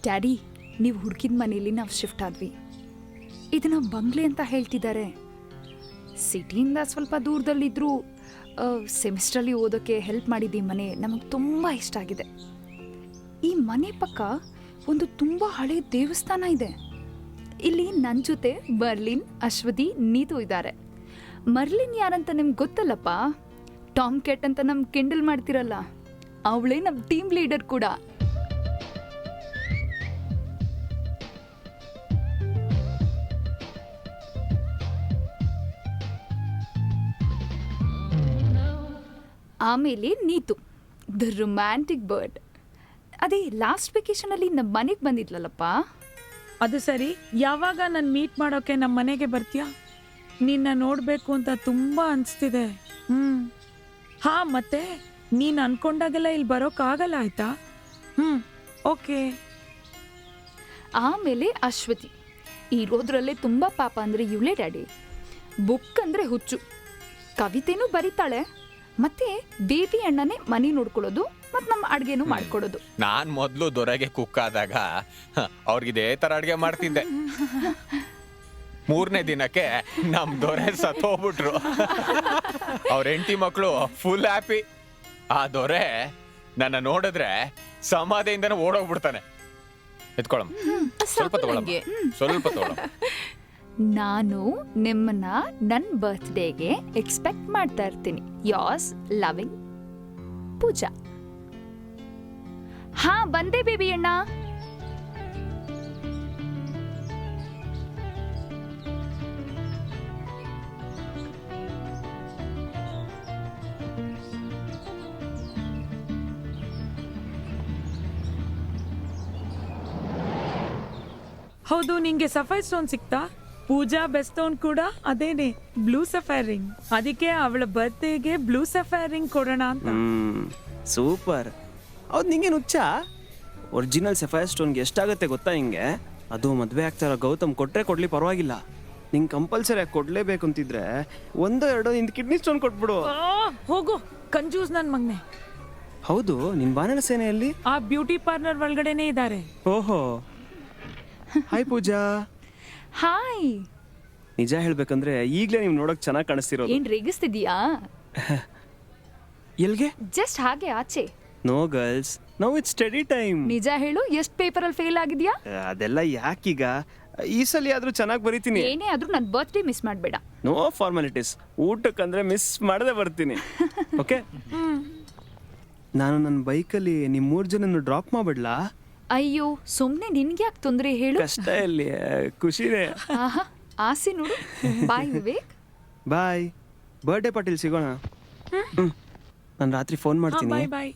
Daddy, ನೀವು ಹುಡುಕಿದ ಮನೇಲಿ ನಾವು ಶಿಫ್ಟ್ ಆದ್ವಿ. ಇದನ್ನ ಬಂಗ್ಲೆ ಅಂತ ಹೇಳ್ತಿದ್ದಾರೆ. ಸಿಟಿಯಿಂದ ಸ್ವಲ್ಪ ದೂರದಲ್ಲಿದ್ದರೂ ಸೆಮಿಸ್ಟ್ರಲ್ಲಿ ಓದೋಕ್ಕೆ ಹೆಲ್ಪ್ ಮಾಡಿದ್ದು ಈ ಮನೆ ನಮಗೆ ತುಂಬ ಇಷ್ಟ ಆಗಿದೆ. ಈ ಮನೆ ಪಕ್ಕ ಒಂದು ತುಂಬ ಹಳೆ ದೇವಸ್ಥಾನ ಇದೆ. ಇಲ್ಲಿ ನನ್ನ ಜೊತೆ ಮರ್ಲಿನ್, ಅಶ್ವತಿ, ನೀತು ಇದ್ದಾರೆ. ಮರ್ಲಿನ್ ಯಾರಂತ ನಿಮ್ಗೆ ಗೊತ್ತಲ್ಲಪ್ಪ? ಟಾಮ್ ಕ್ಯಾಟ್ ಅಂತ ನಮ್ಗೆ ಕೆಂಡಲ್ ಮಾಡ್ತಿರಲ್ಲ, ಅವಳೇ ನಮ್ಮ ಟೀಮ್ ಲೀಡರ್ ಕೂಡ. ಆಮೇಲೆ ನೀತು, ದ ರೊಮ್ಯಾಂಟಿಕ್ ಬರ್ಡ್. ಅದೇ ಲಾಸ್ಟ್ ವೆಕೇಶನಲ್ಲಿ ನಮ್ಮ ಮನೆಗೆ ಬಂದಿದ್ಲಲ್ಲಪ್ಪ. ಅದು ಸರಿ, ಯಾವಾಗ ನಾನು ಮೀಟ್ ಮಾಡೋಕೆ ನಮ್ಮ ಮನೆಗೆ ಬರ್ತೀಯಾ? ನಿನ್ನ ನೋಡಬೇಕು ಅಂತ ತುಂಬ ಅನಿಸ್ತಿದೆ. ಹಾ, ಮತ್ತೆ ನೀನು ಅನ್ಕೊಂಡಾಗೆಲ್ಲ ಇಲ್ಲಿ ಬರೋಕ್ಕಾಗಲ್ಲ, ಆಯ್ತಾ? ಓಕೆ. ಆಮೇಲೆ ಅಶ್ವತಿ ಇರೋದ್ರಲ್ಲೇ ತುಂಬ ಪಾಪ ಅಂದರೆ ಇವಳೇ ಡ್ಯಾಡಿ. ಬುಕ್ ಅಂದರೆ ಹುಚ್ಚು, ಕವಿತೆನೂ ಬರೀತಾಳೆ, ಮತ್ತೆ ಬೇಬಿ ಅಣ್ಣನೇ ಮನೆ ನೋಡ್ಕೊಳ್ಳೋದು ಮತ್ತು ನಮ್ಮ ಅಡುಗೆನೂ ಮಾಡ್ಕೊಡೋದು. ನಾನು ಮೊದಲು ದೊರೆಗೆ ಕುಕ್ ಆದಾಗ ಅವ್ರಿಗಿದೇ ಥರ ಅಡುಗೆ ಮಾಡ್ತಿದ್ದೆ. 3ನೇ ದಿನಕ್ಕೆ ನಮ್ಮ ದೊರೆ ಸತ್ತೋಗ್ಬಿಟ್ರು. ಅವ್ರ ಹೆಂಡತಿ ಮಕ್ಕಳು ಫುಲ್ ಹ್ಯಾಪಿ. ಆ ದೊರೆ ನನ್ನ ನೋಡಿದ್ರೆ ಸಮಾಧಿಯಿಂದನೇ ಓಡೋಗ್ಬಿಡ್ತಾನೆ. ಎತ್ಕೊಳಮ್ಮ, ಸ್ವಲ್ಪ ತಗೊಳಮ್ಮ, ಸ್ವಲ್ಪ ತಗೊಳಮ್ಮ. ನಾನು ನಿಮ್ಮನ್ನ ನನ್ನ ಬರ್ತ್ಡೇಗೆ ಎಕ್ಸ್ಪೆಕ್ಟ್ ಮಾಡ್ತಾ ಇರ್ತೀನಿ. ಯೋರ್ಸ್ ಲವಿಂಗ್ ಪೂಜಾ. ಹಾ, ಬಂದೆ ಬೇಬಿ ಅಣ್ಣ. ಹೌದು, ನಿಂಗೆ ಸಫೈರ್ ಸ್ಟೋನ್ ಸಿಕ್ತಾ? ಪೂಜಾ ಬೆಸ್ಟ್ ಸ್ಟೋನ್ ಕೂಡ ಅದೇನೆ, ಬ್ಲೂ ಸಫೈರ್ ರಿಂಗ್. ಅದಕ್ಕೆ ಅವಳ ಬರ್ತ್ಡೇಗೆ ಬ್ಲೂ ಸಫೈರ್ ರಿಂಗ್ ಕೊಡೋಣ ಅಂತ. ಸೂಪರ್. ಹೌದು, ನಿಂಗೆ ಹುಚ್ಚ? ಒರಿಜಿನಲ್ ಸಫೈರ್ ಸ್ಟೋನ್ಗೆ ಎಷ್ಟಾಗುತ್ತೆ ಗೊತ್ತಾ ಹಿಂಗೆ? ಅದು ಮದುವೆ ಆಗ್ತಾರ ಗೌತಮ್ ಕೊಟ್ರೆ ಕೊಡ್ಲಿ ಪರವಾಗಿಲ್ಲ, ನಿಂಗೆ ಕಂಪಲ್ಸರಿ ಆಗಿ ಕೊಡ್ಲೇಬೇಕು ಅಂತಿದ್ರೆ 1-2 ನಿಂದು ಕಿಡ್ನಿ ಸ್ಟೋನ್ ಕೊಟ್ಬಿಡು. ಹೋಗು ಕಂಜೂಸ್ ನನ್ ಮಗನೆ. ಹೌದು, ನಿನ್ ಬಾನಲ ಸೇನೆಯಲ್ಲಿ ಆ ಬ್ಯೂಟಿ ಪಾರ್ಲರ್ ಒಳಗಡೆನೆ ಇದ್ದಾರೆ. ಓಹೋ, ಹಾಯ್ ಪೂಜಾ. ಹಾಯ್. ನಿಜ ಹೇಳ್ಬೇಕಂದ್ರೆ ಈಗಲೇ ನೀವು ನೋಡಕ್ ಚೆನ್ನಾಗಿ ಕಾಣಿಸ್ತಿರೋದು. ಏನ್ ರೇಗಿಸ್ತಿದ್ಯಾ? ಎಲ್ಗೆ? ಜಸ್ಟ್ ಹಾಗೆ ಆಚೆ. No girls, now it's study time. ನಿಜ ಹೇಳು, ಎಷ್ಟು ಪೇಪರಲ್ಲಿ ಫೇಲ್ ಆಗಿದ್ಯಾ? ಅದೆಲ್ಲ ಯಾಕೀಗ, ಈ ಸಲ ಆದ್ರೂ ಚೆನ್ನಾಗಿ ಬರೀತೀನಿ. ಏನೇ ಆದ್ರೂ ನನ್ನ ಬರ್ತ್ಡೇ ಮಿಸ್ ಮಾಡಬೇಡ. No formalities. ಊಟಕ್ಕಂದ್ರೆ ಮಿಸ್ ಮಾಡದೆ ಬರ್ತೀನಿ. ಓಕೆ. ನಾನು ನನ್ನ ಬೈಕಲ್ಲಿ ನಿಮ್ಮ 3 ಜನನ್ನು ಡ್ರಾಪ್ ಮಾಡ್ಬಿಡ್ಲಾ? ಅಯ್ಯೋ, ಸುಮ್ಮನೆ ನಿನ್ಗೆ ಯಾಕೆ ತೊಂದರೆ ಹೇಳು? ಕಷ್ಟ ಎಲ್ಲಿ, ಖುಷಿನೇ. ಆಹಾ, ಆಸೆ ನೋಡು. ಬಾಯ್ ವಿವೇಕ್. ಬಾಯ್. ಬರ್ಡೇ ಪಾರ್ಟಿಲಿ ಸಿಗೋಣ. ನಾನು ರಾತ್ರಿ ಫೋನ್ ಮಾಡ್ತೀನಿ. Bye bye.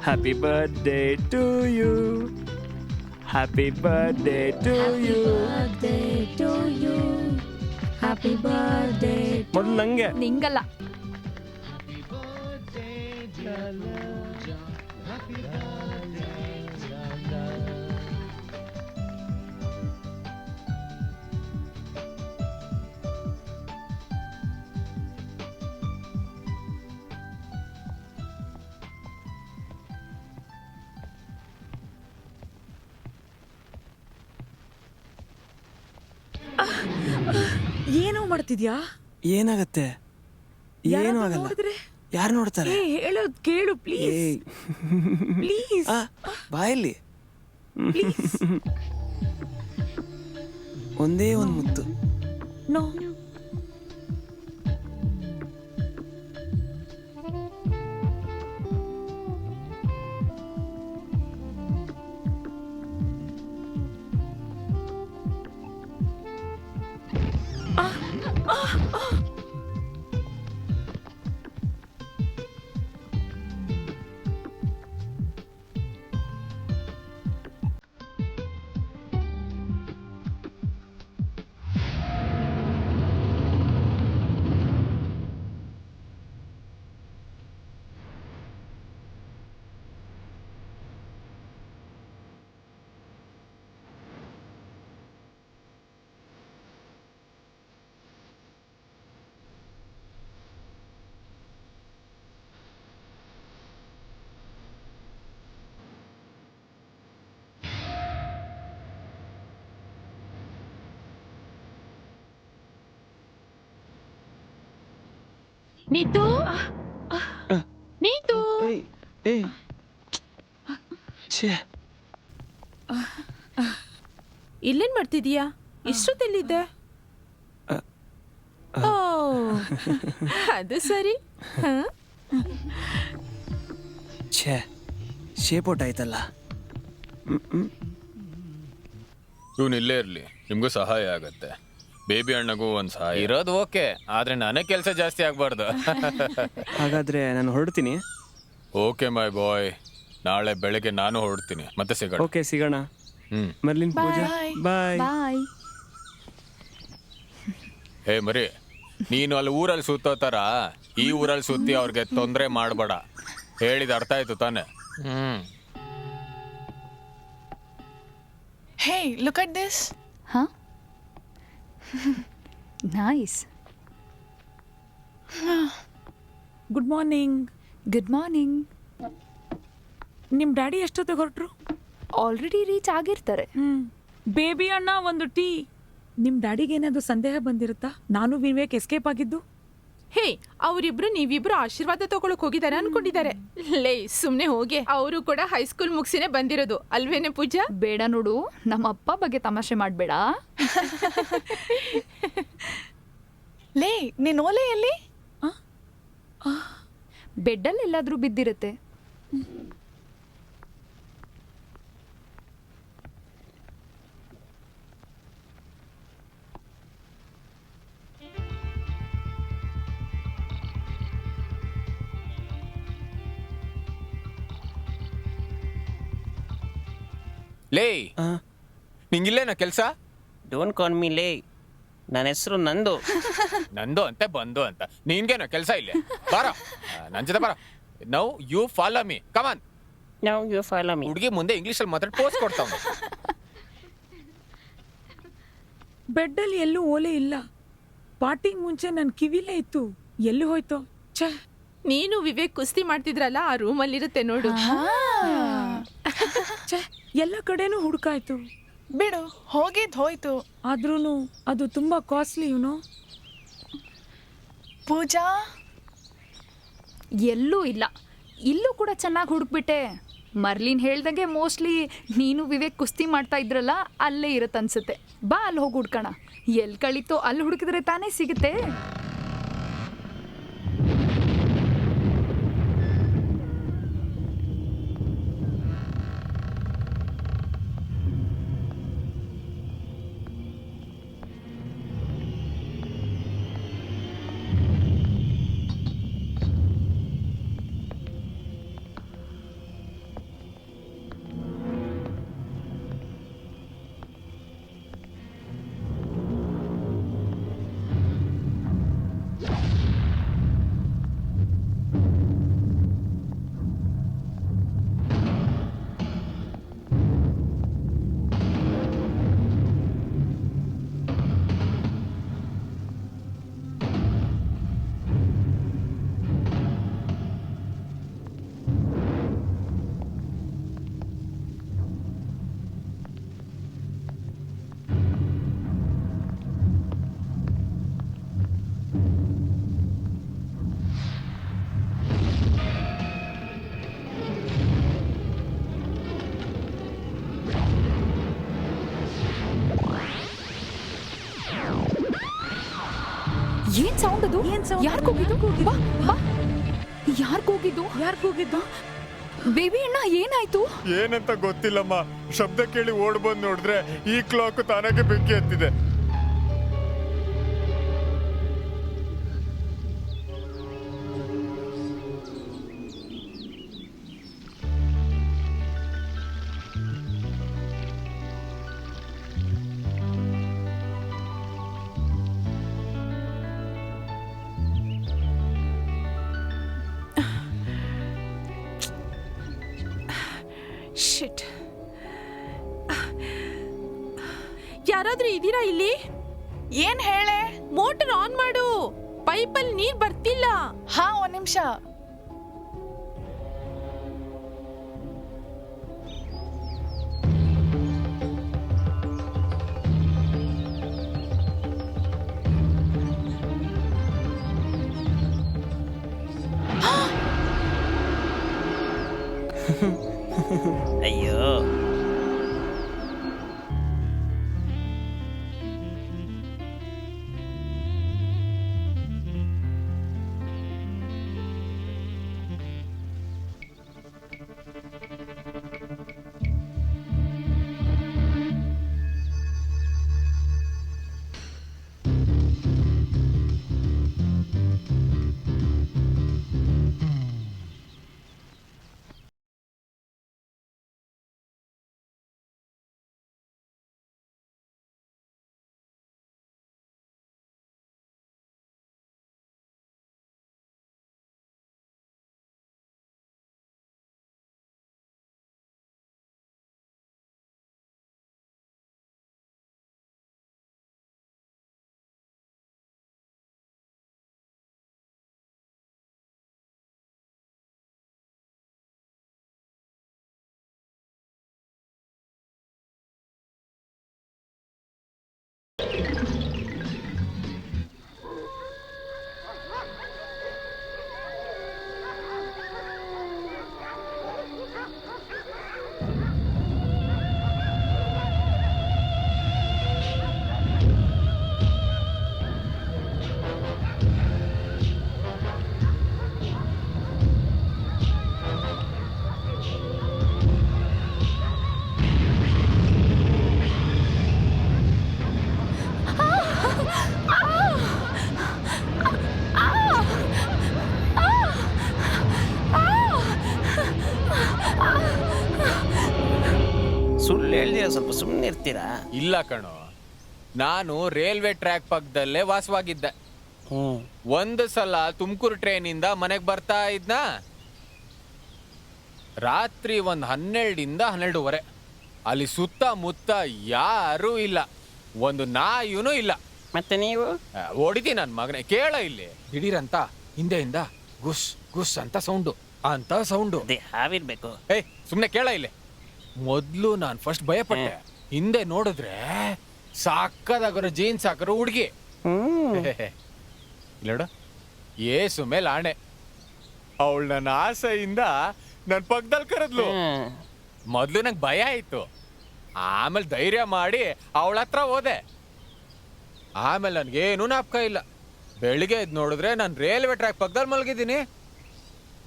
Happy birthday to you, happy birthday to you. ಮೊದಲು ನಂಗೆ. ನಿಂಗಲ್ಲ. ಏನೋ ಮಾಡ್ತಿದ್ಯಾ? ಏನಾಗತ್ತೆ? ಏನೂ ಯಾರಾದ್ರೂ ಆಗಲ್ಲ. ನೋಡಿದ್ರೆ? ಯಾರು ನೋಡ್ತಾರೆ? ಹೇಳೋದ್ ಕೇಳು ಪ್ಲೀಸ್. ಏಯ್. ಪ್ಲೀಸ್ ಬಾಯಲ್ಲಿ ಪ್ಲೀಸ್. ಒಂದೇ ಒಂದು ಮುತ್ತು. ನೋ. ನೀತು ನೀತು ಏಯ್ ಏಯ್ ಛೇ, ಇಲ್ಲೇನ್ ಮಾಡ್ತಿದೀಯಾ? ಇಷ್ಟೊತ್ತಲ್ಲಿದ್ದೆ? ಓ ಅದು ಸರಿ. ಹ? ಛೇ, ಶೇಪ್ ಔಟ್ ಆಯ್ತಲ್ಲ. ಇವನು ಇಲ್ಲೇ ಇರ್ಲಿ, ನಿಮ್ಗೂ ಸಹಾಯ ಆಗತ್ತೆ. ಬೇಬಿ ಅಣ್ಣಗೂ ಒಂದ್ ಸಹಾಯ ಇರೋದು ಓಕೆ, ಆದ್ರೆ ನನಗೆ ಕೆಲಸ ಜಾಸ್ತಿ ಆಗ್ಬಾರ್ದು. ಹಾಗಾದ್ರೆ ನಾನು ಹೊರಡ್ತೀನಿ. ಓಕೆ ಮೈ ಬಾಯ್, ನಾಳೆ ಬೆಳಗ್ಗೆ ನಾನು ಹೊರಡ್ತೀನಿ, ಮತ್ತೆ ಸಿಗೋಣ. ಓಕೆ, ಸಿಗೋಣ. ಮರ್ಲಿನ್, ಪೂಜಾ, ಬಾಯ್. ಬಾಯ್. ಹೇ ಮರಿ, ನೀನು ಅಲ್ಲಿ ಊರಲ್ಲಿ ಸುತ್ತೋತಾರ ಈ ಊರಲ್ಲಿ ಸುತ್ತಿ ಅವ್ರಿಗೆ ತೊಂದರೆ ಮಾಡಬೇಡ. ಹೇಳಿದ ಅರ್ಥ ಆಯ್ತು ತಾನೆ? Hey, look at this. Huh? Nice. Good morning. Good morning. ನಿಮ್ ಡ್ಯಾಡಿ ಎಷ್ಟೊತ್ತಿಗೆ ಹೊರಟ್ರು? ಆಲ್ರೆಡಿ ರೀಚ್ ಆಗಿರ್ತಾರೆ. ಬೇಬಿ ಅಣ್ಣ ಒಂದು ಟೀ. ನಿಮ್ ಡ್ಯಾಡಿಗೆ ಏನಾದ್ರು ಸಂದೇಹ ಬಂದಿರುತ್ತಾ ನಾನು ವಿವೇಕ್ ಎಸ್ಕೇಪ್ ಆಗಿದ್ದು? ಹೇ, ಅವರಿಬ್ರು ನೀವಿಬ್ರು ಆಶೀರ್ವಾದ ತಗೊಳಕ್ ಹೋಗಿದ್ದಾರೆ ಅನ್ಕೊಂಡಿದ್ದಾರೆ. ಲೇ ಸುಮ್ನೆ ಹೋಗಿ, ಅವರು ಕೂಡ ಹೈಸ್ಕೂಲ್ ಮುಗಿಸಿನೇ ಬಂದಿರೋದು ಅಲ್ವೇನೆ ಪೂಜಾ? ಬೇಡ ನೋಡು, ನಮ್ಮ ಅಪ್ಪ ಬಗ್ಗೆ ತಮಾಷೆ ಮಾಡಬೇಡ. ಲೇ, ನಿನ್ ಓಲೆ ಎಲ್ಲಿ? ಬೆಡ್ಡಲ್ಲಿ ಎಲ್ಲಾದ್ರೂ ಬಿದ್ದಿರುತ್ತೆ. ಲೇ, ನಿಂಗಿಲ್ಲೇನ ಕೆಲ್ಸ? ಡೋಂಟ್ ಕಾಲ್ ಮೀ ಲೇ, ನನ್ನ ಹೆಸರು ನಂದು. ನಂದು ಅಂತೆ ಬಂದು ಅಂತ, ನಿನ್ಗೇನೋ ಕೆಲ್ಸ ಇಲ್ಲೇ? ಬಾರ ನನ್ ಜೊತೆ ಬಾರ. Now you follow me, come on. Now you follow me. ಹುಡುಗಿ ಮುಂದೆ ಇಂಗ್ಲಿಷಲ್ಲಿ ಮಾತ್ರ ಪೋಸ್ ಕೊಡ್ತಾವ. ಬೆಡ್ಡಲ್ಲಿ ಎಲ್ಲೂ ಓಲೆ ಇಲ್ಲ. ಪಾರ್ಟಿಗೆ ಮುಂಚೆ ನನ್ನ ಕಿವಿಲೇ ಇತ್ತು, ಎಲ್ಲಿ ಹೋಯ್ತು? ಛೇ, ನೀನು ವಿವೇಕ್ ಕುಸ್ತಿ ಮಾಡ್ತಿದ್ರಲ್ಲ ಆ ರೂಮಲ್ಲಿರುತ್ತೆ ನೋಡು. ಛೇ, ಎಲ್ಲ ಕಡೆನೂ ಹುಡುಕಾಯ್ತು. ಬಿಡು, ಹೋಗಿದ್ ಹೋಯ್ತು. ಆದ್ರೂ ಅದು ತುಂಬಾ ಕಾಸ್ಟ್ಲಿ ಇವನು. ಪೂಜಾ, ಎಲ್ಲೂ ಇಲ್ಲ. ಇಲ್ಲೂ ಕೂಡ ಚೆನ್ನಾಗಿ ಹುಡುಕ್ಬಿಟ್ಟೆ. ಮರ್ಲಿನ್ ಹೇಳ್ದಂಗೆ ಮೋಸ್ಟ್ಲಿ ನೀನು ವಿವೇಕ್ ಕುಸ್ತಿ ಮಾಡ್ತಾ ಇದ್ರಲ್ಲ ಅಲ್ಲೇ ಇರತ್ತೆ ಅನ್ಸುತ್ತೆ. ಬಾ ಅಲ್ಲಿ ಹೋಗಿ ಹುಡ್ಕೋಣ. ಎಲ್ಲಿ ಕಳೀತೋ ಅಲ್ಲಿ ಹುಡುಕಿದ್ರೆ ತಾನೇ ಸಿಗುತ್ತೆ. ಏನ್ ಸೌಂಡ್ ಅದು? ಏನ್ sound? ಯಾರ್ ಕೂಗಿದ್ದು? ಬಾ ಬಾ. ಯಾರ್ ಕೂಗಿದ್ದು? ಯಾರು ಕೂಗಿದ್ದು? ಬೇಬಿ ಅಣ್ಣ ಏನಾಯ್ತು? ಏನಂತ ಗೊತ್ತಿಲ್ಲಮ್ಮ, ಶಬ್ದ ಕೇಳಿ ಓಡ್ ಬಂದ್ ನೋಡಿದ್ರೆ ಈ ಕ್ಲಾಕ್ ತಾನಾಗೆ ಬೆಂಕಿ ಹತ್ತಿದೆ. ಶಿಟ್. ಯಾರಾದ್ರೂ ಇದೀರಾ ಇಲ್ಲಿ? ಏನ್ ಹೇಳೆ? ಮೋಟರ್ ಆನ್ ಮಾಡು, ಪೈಪಲ್ಲಿ ನೀರ್ ಬರ್ತಿಲ್ಲ. ಹಾ, ಒಂದ್ ನಿಮಿಷ. ಅಯ್ಯೋ, ಸುಳ್ಳು ಹೇಳ್ದಿರ, ಸ್ವಲ್ಪ ಸುಮ್ಮನೆ ಇರ್ತೀರಾ? ಇಲ್ಲ ಕಣೋ, ನಾನು ರೈಲ್ವೆ ಟ್ರ್ಯಾಕ್ ಪಕ್ಕದಲ್ಲೇ ವಾಸವಾಗಿದ್ದೆ. ಒಂದು ಸಲ ತುಮಕೂರು ಟ್ರೈನಿಂದ ಮನೆಗೆ ಬರ್ತಾ ಇದ್ನ, ರಾತ್ರಿ ಒಂದು 12 12:30. ಅಲ್ಲಿ ಸುತ್ತಮುತ್ತ ಯಾರೂ ಇಲ್ಲ, ಒಂದು ನಾಯಿನೂ ಇಲ್ಲ. ಮತ್ತೆ ನೀವು ಹೊಡಿತೀನಿ ನನ್ನ ಮಗನೇ, ಕೇಳ ಇಲ್ಲಿ. ದಿಢೀರಂತ ಹಿಂದೆಯಿಂದ ಗುಸ್ ಗುಸ್ ಅಂತ ಸೌಂಡು, ಅಂತ ಸೌಂಡು. ಅದೇ ಹಾವಿರ್ಬೇಕು. ಏಯ್ ಸುಮ್ನೆ ಕೇಳ ಇಲ್ಲಿ. ಮೊದ್ಲು ನಾನು ಫಸ್ಟ್ ಭಯಪಟ್ಟೆ, ಹಿಂದೆ ನೋಡಿದ್ರೆ ಸಾಕದಾಗರು ಜೀನ್ಸ್ ಹಾಕರು ಹುಡುಗಿ. ನೋಡು, ಏಸು ಮೇಲೆ ಆಣೆ, ಅವಳು ನನ್ನ ಆಸೆಯಿಂದ ನನ್ನ ಪಕ್ಕದಲ್ಲಿ ಕರೆದ್ಲು. ಮೊದ್ಲು ನಂಗೆ ಭಯ ಆಯ್ತು, ಆಮೇಲೆ ಧೈರ್ಯ ಮಾಡಿ ಅವಳ ಹತ್ರ ಹೋದೆ. ಆಮೇಲೆ ನನ್ಗೇನು ನಾಪಕ ಇಲ್ಲ. ಬೆಳಿಗ್ಗೆ ಎದ್ದು ನೋಡಿದ್ರೆ ನಾನು ರೈಲ್ವೆ ಟ್ರ್ಯಾಕ್ ಪಕ್ಕದಲ್ಲಿ ಮಲಗಿದ್ದೀನಿ.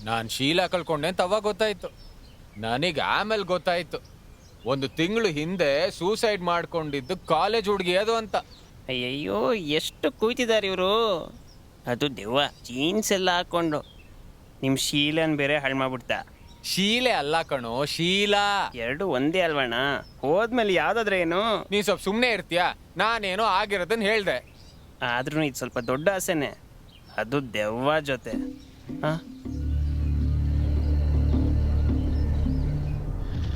ನಾನು ಶೀಲಾ ಕಳ್ಕೊಂಡೆ ಅಂತ ಅವಾಗ ಗೊತ್ತಾಯ್ತು. ನನಗೆ ಆಮೇಲೆ ಗೊತ್ತಾಯ್ತು, 1 ತಿಂಗಳು ಹಿಂದೆ ಸೂಸೈಡ್ ಮಾಡ್ಕೊಂಡಿದ್ದು ಕಾಲೇಜ್ ಹುಡುಗಿ ಅದು ಅಂತ. ಅಯ್ಯಯ್ಯೋ, ಎಷ್ಟು ಕೂಯ್ತಿದ್ದಾರೆ ಇವರು. ಅದು ದೆವ್ವ, ಜೀನ್ಸ್ ಎಲ್ಲ ಹಾಕೊಂಡು. ನಿಮ್ಮ ಶೀಲನ್ ಬೇರೆ ಹಾಳು ಮಾಡ್ಬಿಡ್ತಾ. ಶೀಲೆ ಅಲ್ಲ ಕಣೋ, ಶೀಲಾ. ಎರಡು ಒಂದೇ ಅಲ್ವಣ್ಣ? ಹೋದ್ಮೇಲೆ ಯಾವ್ದಾದ್ರೆ ಏನು? ನೀನ್ ಸ್ವಲ್ಪ ಸುಮ್ಮನೆ ಇರ್ತೀಯಾ? ನಾನೇನೋ ಆಗಿರೋದನ್ನ ಹೇಳ್ದೆ. ಆದ್ರೂ ಇದು ಸ್ವಲ್ಪ ದೊಡ್ಡ ಆಸೆನೆ, ಅದು ದೆವ್ವ ಜೊತೆ.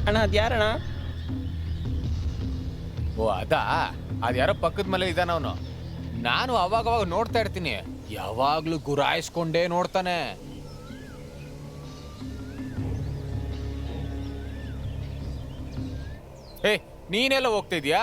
ಅಣ್ಣ, ಅದ್ಯಾರಣ್ಣ? ಓ ಅದಾ, ಅದ್ಯಾರೋ ಪಕ್ಕದ ಮನೆ ಇದ್ದಾನ ಅವನು. ನಾನು ಅವಾಗವಾಗ ನೋಡ್ತಾ ಇರ್ತೀನಿ, ಯಾವಾಗ್ಲೂ ಗುರಾಯಿಸ್ಕೊಂಡೇ ನೋಡ್ತಾನೆ. ಏ, ನೀನೆಲ್ಲ ಹೋಗ್ತಿದ್ಯಾ?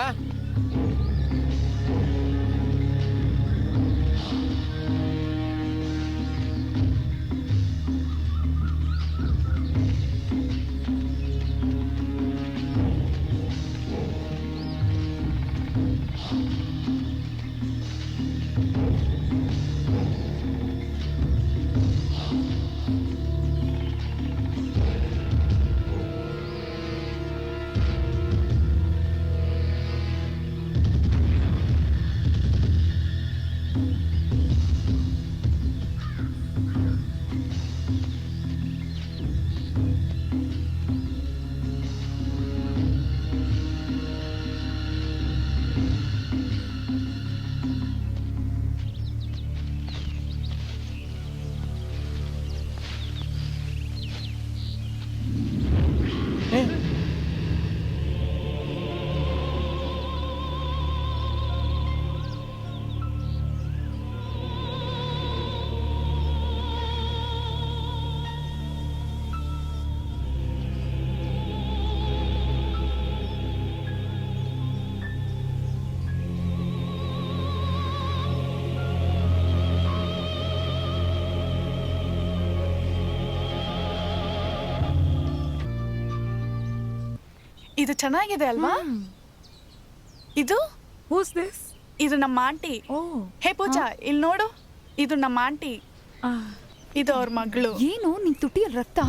ಇದು ಚೆನ್ನಾಗಿದೆ ಅಲ್ವಾ? ಇದು ಹೂಸ್ ದಿಸ್? ಇದು ನಮ್ಮ ಆಂಟಿ. ಓ ಹೇ ಪೂಜಾ, ಇಲ್ಲಿ ನೋಡು. ಇದು ನಮ್ಮ ಆಂಟಿ. ಇದು ಅವ್ರ ಮಗಳು. ಏನು ನಿನ್ ತುಟಿಯಲ್ಲಿ ರಕ್ತ?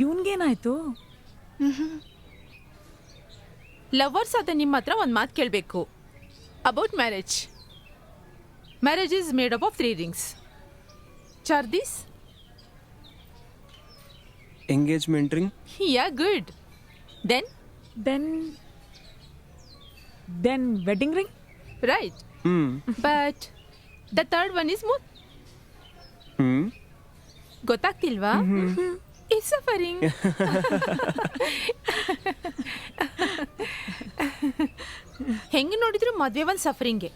ಇವನ್ಗೇನಾಯ್ತು? ಲವರ್ಸ್ ಆದ ನಿಮ್ಮ ಹತ್ರ ಒಂದು ಮಾತು ಕೇಳಬೇಕು about marriage. Marriage is made up of 3 rings. ಚಾರ್ದೀಸ್? Engagement ring. Yeah good. Then then wedding ring. Right. Hmm but the third one is moon. Hmm ಗೊತ್ತಾಗ್ತಿಲ್ವಾ? It's suffering. ಹೆಂಗೆ ನೋಡಿದ್ರು ಮದುವೆ ಒಂದು ಸಫರಿಂಗೆ.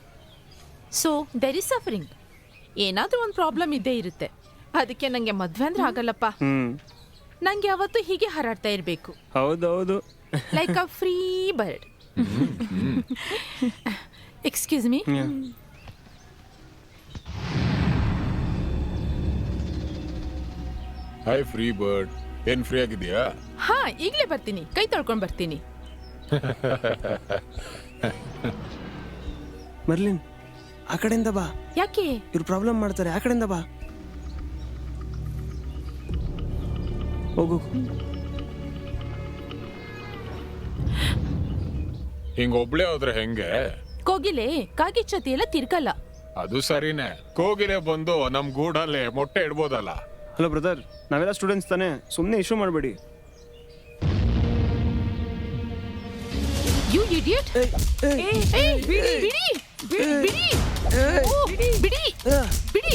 So there is suffering. ಏನಾದರೂ ಒಂದು problem ಇದ್ದೇ ಇರುತ್ತೆ. ಅದಕ್ಕೆ ನನಗೆ ಮದುವೆ ಅಂದ್ರೆ ಆಗಲ್ಲಪ್ಪ. ಹ್ಮ್ ನಂಗೆ ಯಾವತ್ತೂ ಹೀಗೆ ಹಾರಾಡ್ತಾ ಇರಬೇಕು, ಹೌದೌದು. Like a free bird. Excuse me. Hi free bird, ಏನ್ ಫ್ರೀ ಆಗಿದ್ಯಾ? ಹಾ, ಈಗಲೇ ಬರ್ತೀನಿ, ಕೈ ತೊಳ್ಕೊಂಡು ಬರ್ತೀನಿ. ಮರ್ಲಿನ್, ಆ ಕಡೆಯಿಂದ ಬಾ. ಯಾಕೆ? ಇವ್ರು ಪ್ರಾಬ್ಲಮ್ ಮಾಡ್ತಾರೆ. ಆ ಕಡೆಯಿಂದ ಬಾ. ಹೋಗು. ಹಿಂಗ ಒಬ್ಳೆ ಹೋದ್ರೆ ಹೆಂಗೆ? ಕೋಗಿಲೆ ಕಾಗಿಚ್ಚತಿ ಎಲ್ಲ ತಿರ್ಗಲ್ಲ. ಅದು ಸರಿನೇ. ಕೋಗಿಲೆ ಬಂದು ನಮ್ ಗೂಡಲ್ಲಿ ಮೊಟ್ಟೆ ಇಡ್ಬೋದಲ್ಲ. ಹಲೋ ಬ್ರದರ್, ನಾವೆಲ್ಲ ಸ್ಟೂಡೆಂಟ್ಸ್ ತಾನೇ, ಸುಮ್ಮನೆ ಇಶ್ಯೂ ಮಾಡಬೇಡಿ. You idiot. ಬಿಡಿ ಬಿಡಿ ಬಿಡಿ ಬಿಡಿ ಬಿಡಿ.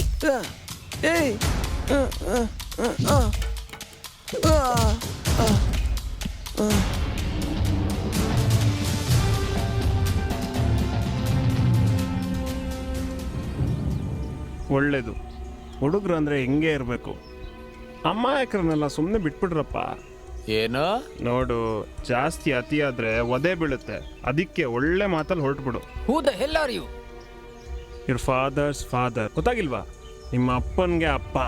ಒಳ್ಳೇದು. ಹುಡುಗರು ಅಂದ್ರೆ ಹಿಂಗೆ ಇರಬೇಕು. ಅಮ್ಮಾಯಕರನ್ನೆಲ್ಲ ಸುಮ್ಮನೆ ಬಿಟ್ಬಿಡ್ರಪ್ಪ. ಏನು? ನೋಡು, ಜಾಸ್ತಿ ಅತಿಯಾದ್ರೆ ಒದೆ ಬೀಳುತ್ತೆ. ಅದಕ್ಕೆ ಒಳ್ಳೆ ಮಾತಲ್ಲಿ ಹೊರಟ್ಬಿಡು. Who the hell are you? Your father's father. ಗೊತ್ತಾಗಿಲ್ವಾ? ನಿಮ್ಮ ಅಪ್ಪನ್ಗೆ ಅಪ್ಪ.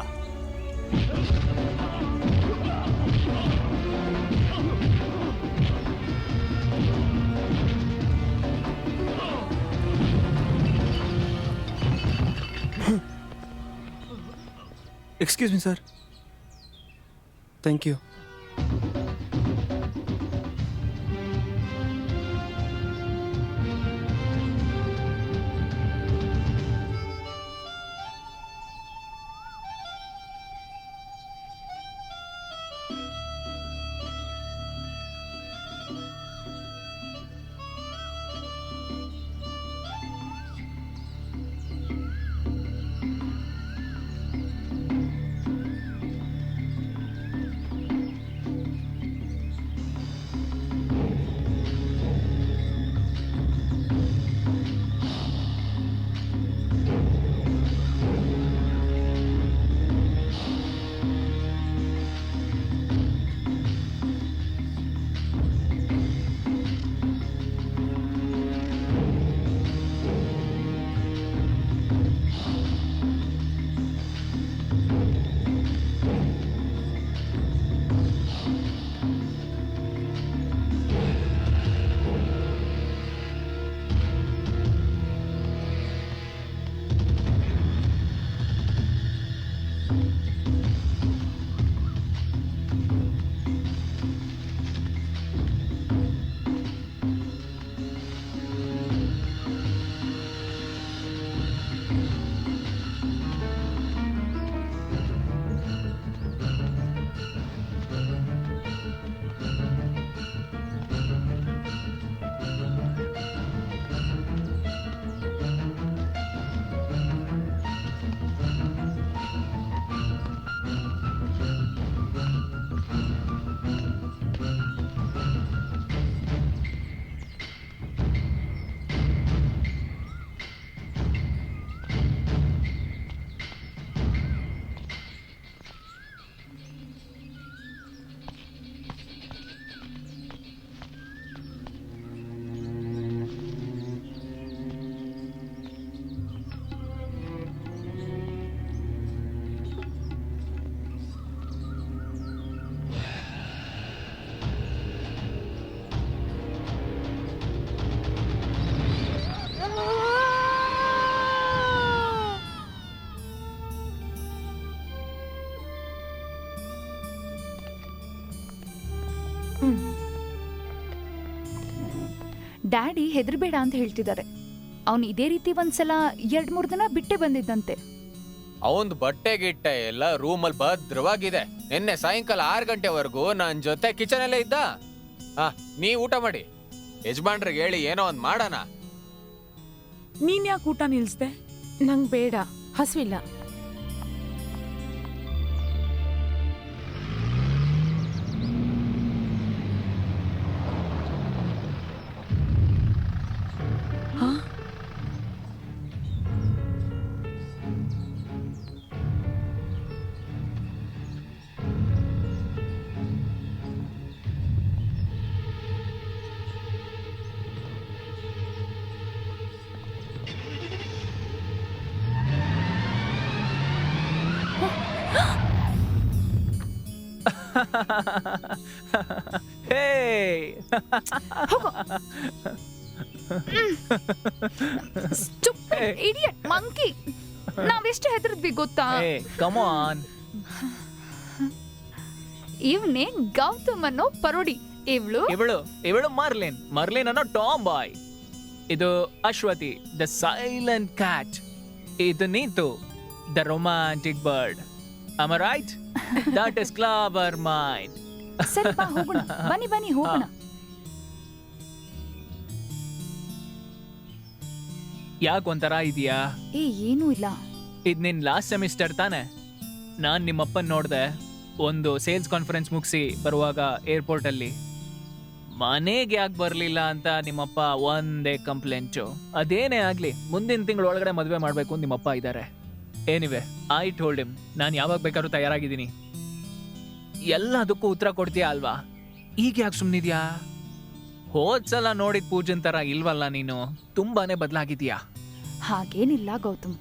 Excuse me sir. Thank you. Daddy ಹೆದರ್ಬೇಡ ಅಂತ ಹೇಳ್ತಿದ್ದಾರೆ. ಅವನು ಇದೇ ರೀತಿ ಒಂದ್ಸಲ 2-3 ದಿನ ಬಿಟ್ಟೆ ಬಂದಿದ್ದಂತೆ. ಅವಂದ್ ಬಟ್ಟೆ ಗಿಟ್ಟೆ ಎಲ್ಲ ರೂಮಲ್ಲಿ ಭದ್ರವಾಗಿದೆ. ನಿನ್ನೆ ಸಾಯಂಕಾಲ 6 ಗಂಟೆವರೆಗೂ ನನ್ ಜೊತೆ ಕಿಚನ್ ಅಲ್ಲೇ ಇದ್ದ. ನೀ ಊಟ ಮಾಡಿ, ಯಜಮಾನ್ರಿಗೆ ಹೇಳಿ ಏನೋ ಒಂದ್ ಮಾಡೋಣ. ನೀನ್ ಯಾಕೆ ಊಟ ನಿಲ್ಸ್ದೆ? ನಂಗೆ ಬೇಡ, ಹಸುವಿಲ್ಲ. ಇಡಿಯಟ್ ಮಂಕಿ, ನಾವೆಷ್ಟು ಹೆದರಿದ್ವಿ ಗೊತ್ತಾ? Come on. ಇವ್ನೇ ಗೌತಮ್ ಅನ್ನೋ ಪರೋಡಿ. ಇವಳು ಮರ್ಲಿನ್ ಅನ್ನೋ ಟಾಮ್ ಬಾಯ್. ಇದು ಅಶ್ವತಿ ದ ಸೈಲೆಂಟ್ ಕ್ಯಾಟ್. ಇದು Neetu the romantic bird. Am I right? That is clever mind. ಸರಿ ಬಾ ಹೋಗೋಣ, ಬನ್ನಿ ಹೋಗೋಣ. ಯಾಕೆ ಒಂಥರ ಇದೆಯಾ? ಏನೂ ಇಲ್ಲ. ಇದು ನಿನ್ ಲಾಸ್ಟ್ ಸೆಮಿಸ್ಟರ್ ತಾನೆ? ನಾನ್ ನಿಮ್ಮಪ್ಪನ್ ನೋಡ್ದೆ ಒಂದು ಸೇಲ್ಸ್ ಕಾನ್ಫರೆನ್ಸ್ ಮುಗಿಸಿ ಬರುವಾಗ ಏರ್ಪೋರ್ಟ್ ಅಲ್ಲಿ. ಮನೆಗೆ ಯಾಕೆ ಬರ್ಲಿಲ್ಲ ಅಂತ ನಿಮ್ಮಪ್ಪ ಒಂದೇ ಕಂಪ್ಲೇಂಟು. ಅದೇನೇ ಆಗ್ಲಿ ಮುಂದಿನ ತಿಂಗಳ ಒಳಗಡೆ ಮದುವೆ ಮಾಡ್ಬೇಕು ನಿಮ್ಮಪ್ಪ ಇದ್ದಾರೆ. ಎನಿವೆ ಐ ಟೋಲ್ಡ್ ಹಿಮ್ ನಾನು ಯಾವಾಗ ಬೇಕಾದ್ರೂ ತಯಾರಾಗಿದ್ದೀನಿ. ಎಲ್ಲದಕ್ಕೂ ಉತ್ತರ ಕೊಡ್ತೀಯಾ ಅಲ್ವಾ? ಈಗ ಯಾಕೆ ಸುಮ್ಮನಿದ್ಯಾ? ಹೋದ್ಸಲ ನೋಡಿದ ಪೂಜನ್ ತರ ಇಲ್ವಲ್ಲ ನೀನು, ತುಂಬಾನೇ ಬದಲಾಗಿದ್ಯಾ. ಹಾಗೇನಿಲ್ಲ ಗೌತಮ್,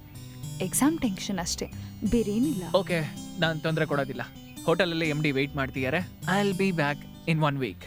ಎಕ್ಸಾಮ್ ಟೆನ್ಷನ್ ಅಷ್ಟೇ, ಬೇರೇನಿಲ್ಲ. ಓಕೆ, ನಾನು ತೊಂದರೆ ಕೊಡೋದಿಲ್ಲ. ಹೋಟೆಲಲ್ಲಿ MD ವೆಯ್ಟ್ ಮಾಡ್ತಿದ್ದಾರೆ. I will be back in 1 week.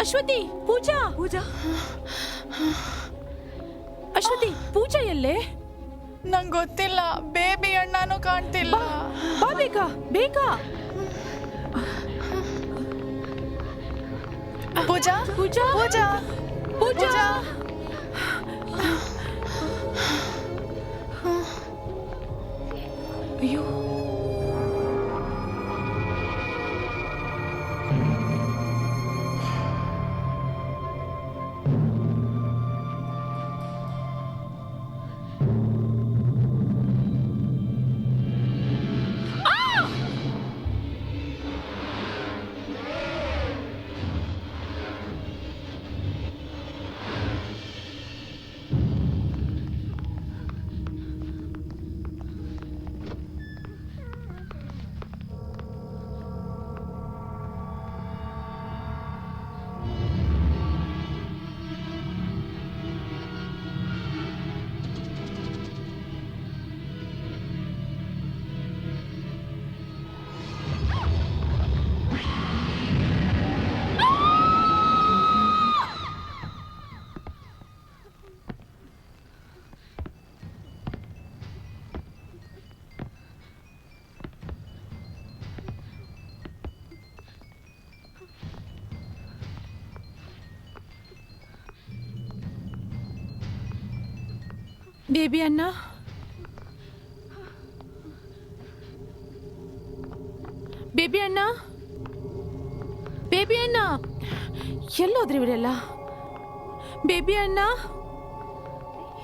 Ashwathi, Pooja. Ashwathi, Pooja ಎಲ್ಲೇ? ನಂಗೆ ಗೊತ್ತಿಲ್ಲ, ಬೇಬಿ ಅಣ್ಣನೂ ಕಾಣ್ತಿಲ್ಲ. ಬಾ ಬೇಗ. ಪೂಜಾ. ಅಯ್ಯೋ, ಬೇಬಿ ಅಣ್ಣ, ಎಲ್ಲೋದ್ರಿ ಇವರೆಲ್ಲ? ಬೇಬಿ ಅಣ್ಣ,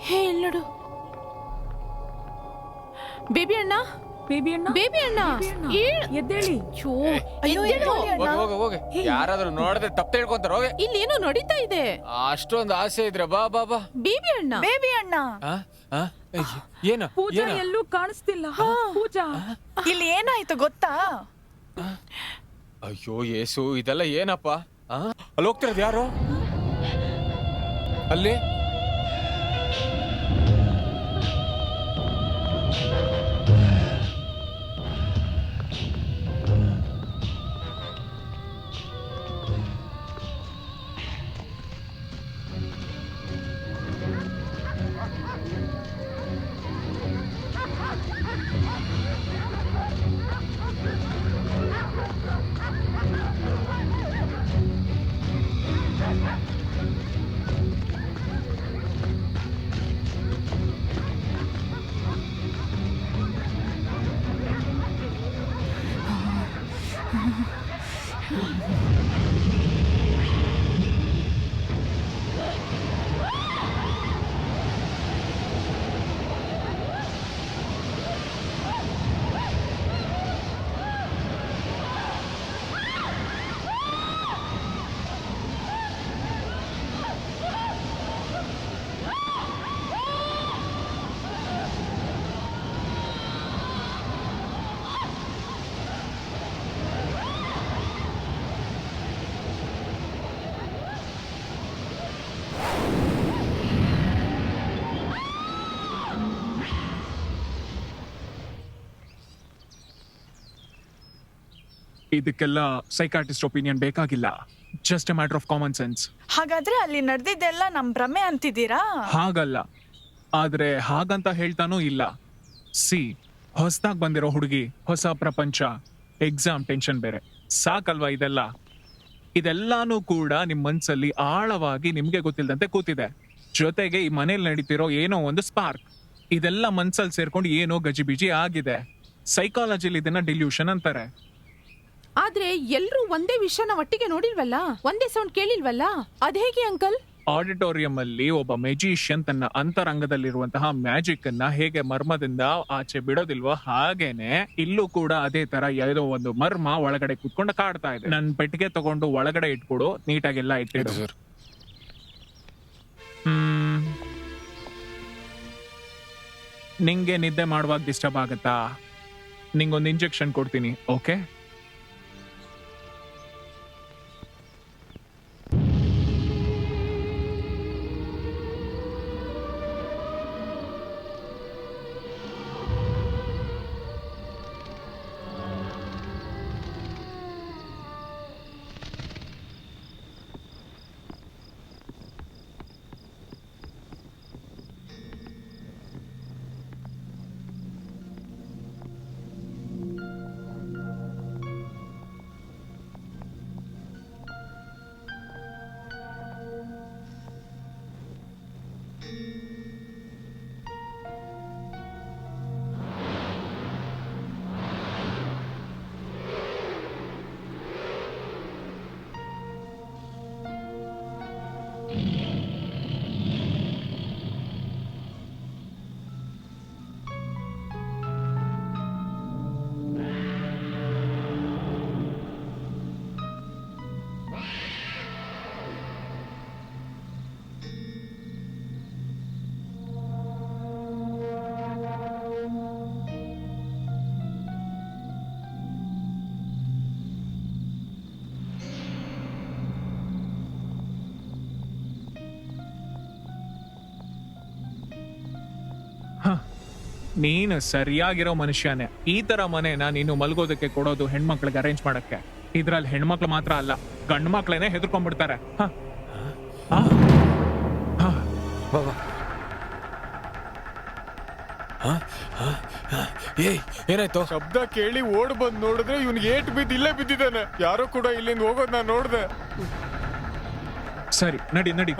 ಹೇ ನೋಡು. ಬೇಬಿ ಅಣ್ಣ, ಎದ್ದೇಳಿ. ಹೋಗಿ ಯಾರಾದ್ರೂ ನೋಡಿದ್ರೆ ತಪ್ಪು ತಿಳ್ಕೊಂತಾರ. ಹೋಗಿ, ಇಲ್ಲಿ ಏನೋ ನಡೀತಾ ಇದೆ. ಅಷ್ಟೊಂದು ಆಸೆ ಇದ್ರೆ ಬಾ. ಬೇಬಿ ಅಣ್ಣ. ಏನು ಪೂಜಾ ಎಲ್ಲೂ ಕಾಣಿಸ್ತಿಲ್ಲ. ಪೂಜಾ, ಇಲ್ಲಿ ಏನಾಯ್ತು ಗೊತ್ತಾ? ಅಯ್ಯೋ ಯೇಸು, ಇದೆಲ್ಲ ಏನಪ್ಪ? ಅಲ್ಲಿ ಹೋಗ್ತಿರೋದು ಯಾರು? ಅಲ್ಲಿ ಇದಕ್ಕೆಲ್ಲ ಸೈಕಾಟಿಸ್ಟ್ ಒಪಿನಿಯನ್ ಬೇಕಾಗಿಲ್ಲ. Just A matter of common sense. ಹಾಗಾದ್ರೆ ಅಲ್ಲಿ ನಡೆದಿದ್ದೆಲ್ಲ ನಮ್ ಭ್ರಮೆ ಅಂತಿದ್ದೀರಾ? ಹಾಗಲ್ಲ, ಆದ್ರೆ ಹಾಗಂತ ಹೇಳ್ತಾನೂ ಇಲ್ಲ. ಸಿ, ಹೊಸದಾಗಿ ಬಂದಿರೋ ಹುಡುಗಿ, ಹೊಸ ಪ್ರಪಂಚ, ಎಕ್ಸಾಮ್ ಟೆನ್ಷನ್ ಬೇರೆ, ಸಾಕಲ್ವಾ ಇದೆಲ್ಲ? ಇದೆಲ್ಲಾನು ಕೂಡ ನಿಮ್ ಮನ್ಸಲ್ಲಿ ಆಳವಾಗಿ ನಿಮ್ಗೆ ಗೊತ್ತಿಲ್ಲದಂತೆ ಕೂತಿದೆ. ಜೊತೆಗೆ ಈ ಮನೇಲಿ ನಡೀತಿರೋ ಏನೋ ಒಂದು ಸ್ಪಾರ್ಕ್, ಇದೆಲ್ಲ ಮನ್ಸಲ್ಲಿ ಸೇರ್ಕೊಂಡು ಏನೋ ಗಜಿಬಿಜಿ ಆಗಿದೆ. ಸೈಕಾಲಜಿಲಿ ಇದನ್ನ ಡಿಲ್ಯೂಷನ್ ಅಂತಾರೆ. ಆದ್ರೆ ಎಲ್ರೂ ಒಂದೇ ವಿಷಯನ ಒಟ್ಟಿಗೆ ನೋಡಿಲ್ವಲ್ಲ, ಒಂದೇ ಸೌಂಡ್ ಕೇಳಿಲ್ವಲ್ಲ, ಅದ್ ಹೇಗೆ ಅಂಕಲ್? ಆಡಿಟೋರಿಯಂ ಅಲ್ಲಿ ಒಬ್ಬ ಮೆಜಿಷಿಯನ್ ತನ್ನ ಅಂತರಂಗದಲ್ಲಿರುವಂತಹ ಮ್ಯಾಜಿಕ್ ಅನ್ನ ಹೇಗೆ ಮರ್ಮದಿಂದ ಆಚೆ ಬಿಡೋದಿಲ್ವೋ, ಹಾಗೇನೆ ಇಲ್ಲೂ ಕೂಡ ಅದೇ ತರ ಯಾವುದೋ ಒಂದು ಮರ್ಮ ಒಳಗಡೆ ಕೂತ್ಕೊಂಡು ಕಾಡ್ತಾ ಇದೆ. ನನ್ ಪೆಟ್ಟಿಗೆ ತಗೊಂಡು ಒಳಗಡೆ ಇಟ್ಕೊಡು, ನೀಟಾಗೆಲ್ಲ ಇಟ್ಟಿಡು. ನಿಂಗೆ ನಿದ್ದೆ ಮಾಡುವಾಗ ಡಿಸ್ಟರ್ಬ್ ಆಗತ್ತಾ? ನಿಂಗೊಂದು ಇಂಜೆಕ್ಷನ್ ಕೊಡ್ತೀನಿ, ಓಕೆ? ನೀನು ಸರಿಯಾಗಿರೋ ಮನುಷ್ಯನೇ. ಈ ತರ ಮನೆನ ನೀನು ಮಲ್ಗೋದಕ್ಕೆ ಕೊಡೋದು ಹೆಣ್ಮಕ್ಳಿಗೆ ಅರೇಂಜ್ ಮಾಡಕ್ಕೆ. ಇದ್ರಲ್ಲಿ ಹೆಣ್ಮಕ್ಳು ಮಾತ್ರ ಅಲ್ಲ, ಗಂಡು ಮಕ್ಳೇನೆ ಹೆದರ್ಕೊಂಡ್ಬಿಡ್ತಾರೆ. ಏನಾಯ್ತು? ಶಬ್ದ ಕೇಳಿ ಓಡ್ ಬಂದ್ ನೋಡಿದ್ರೆ ಇವ್ನಿಗೆ ಏಟ್ ಬಿದ್ದು ಇಲ್ಲೇ ಬಿದ್ದಿದ್ದಾನೆ. ಯಾರೋ ಕೂಡ ಇಲ್ಲಿಂದ ಹೋಗೋದ್ ನಾನ್ ನೋಡ್ದೆ. ಸರಿ, ನಡಿ ನಡಿ.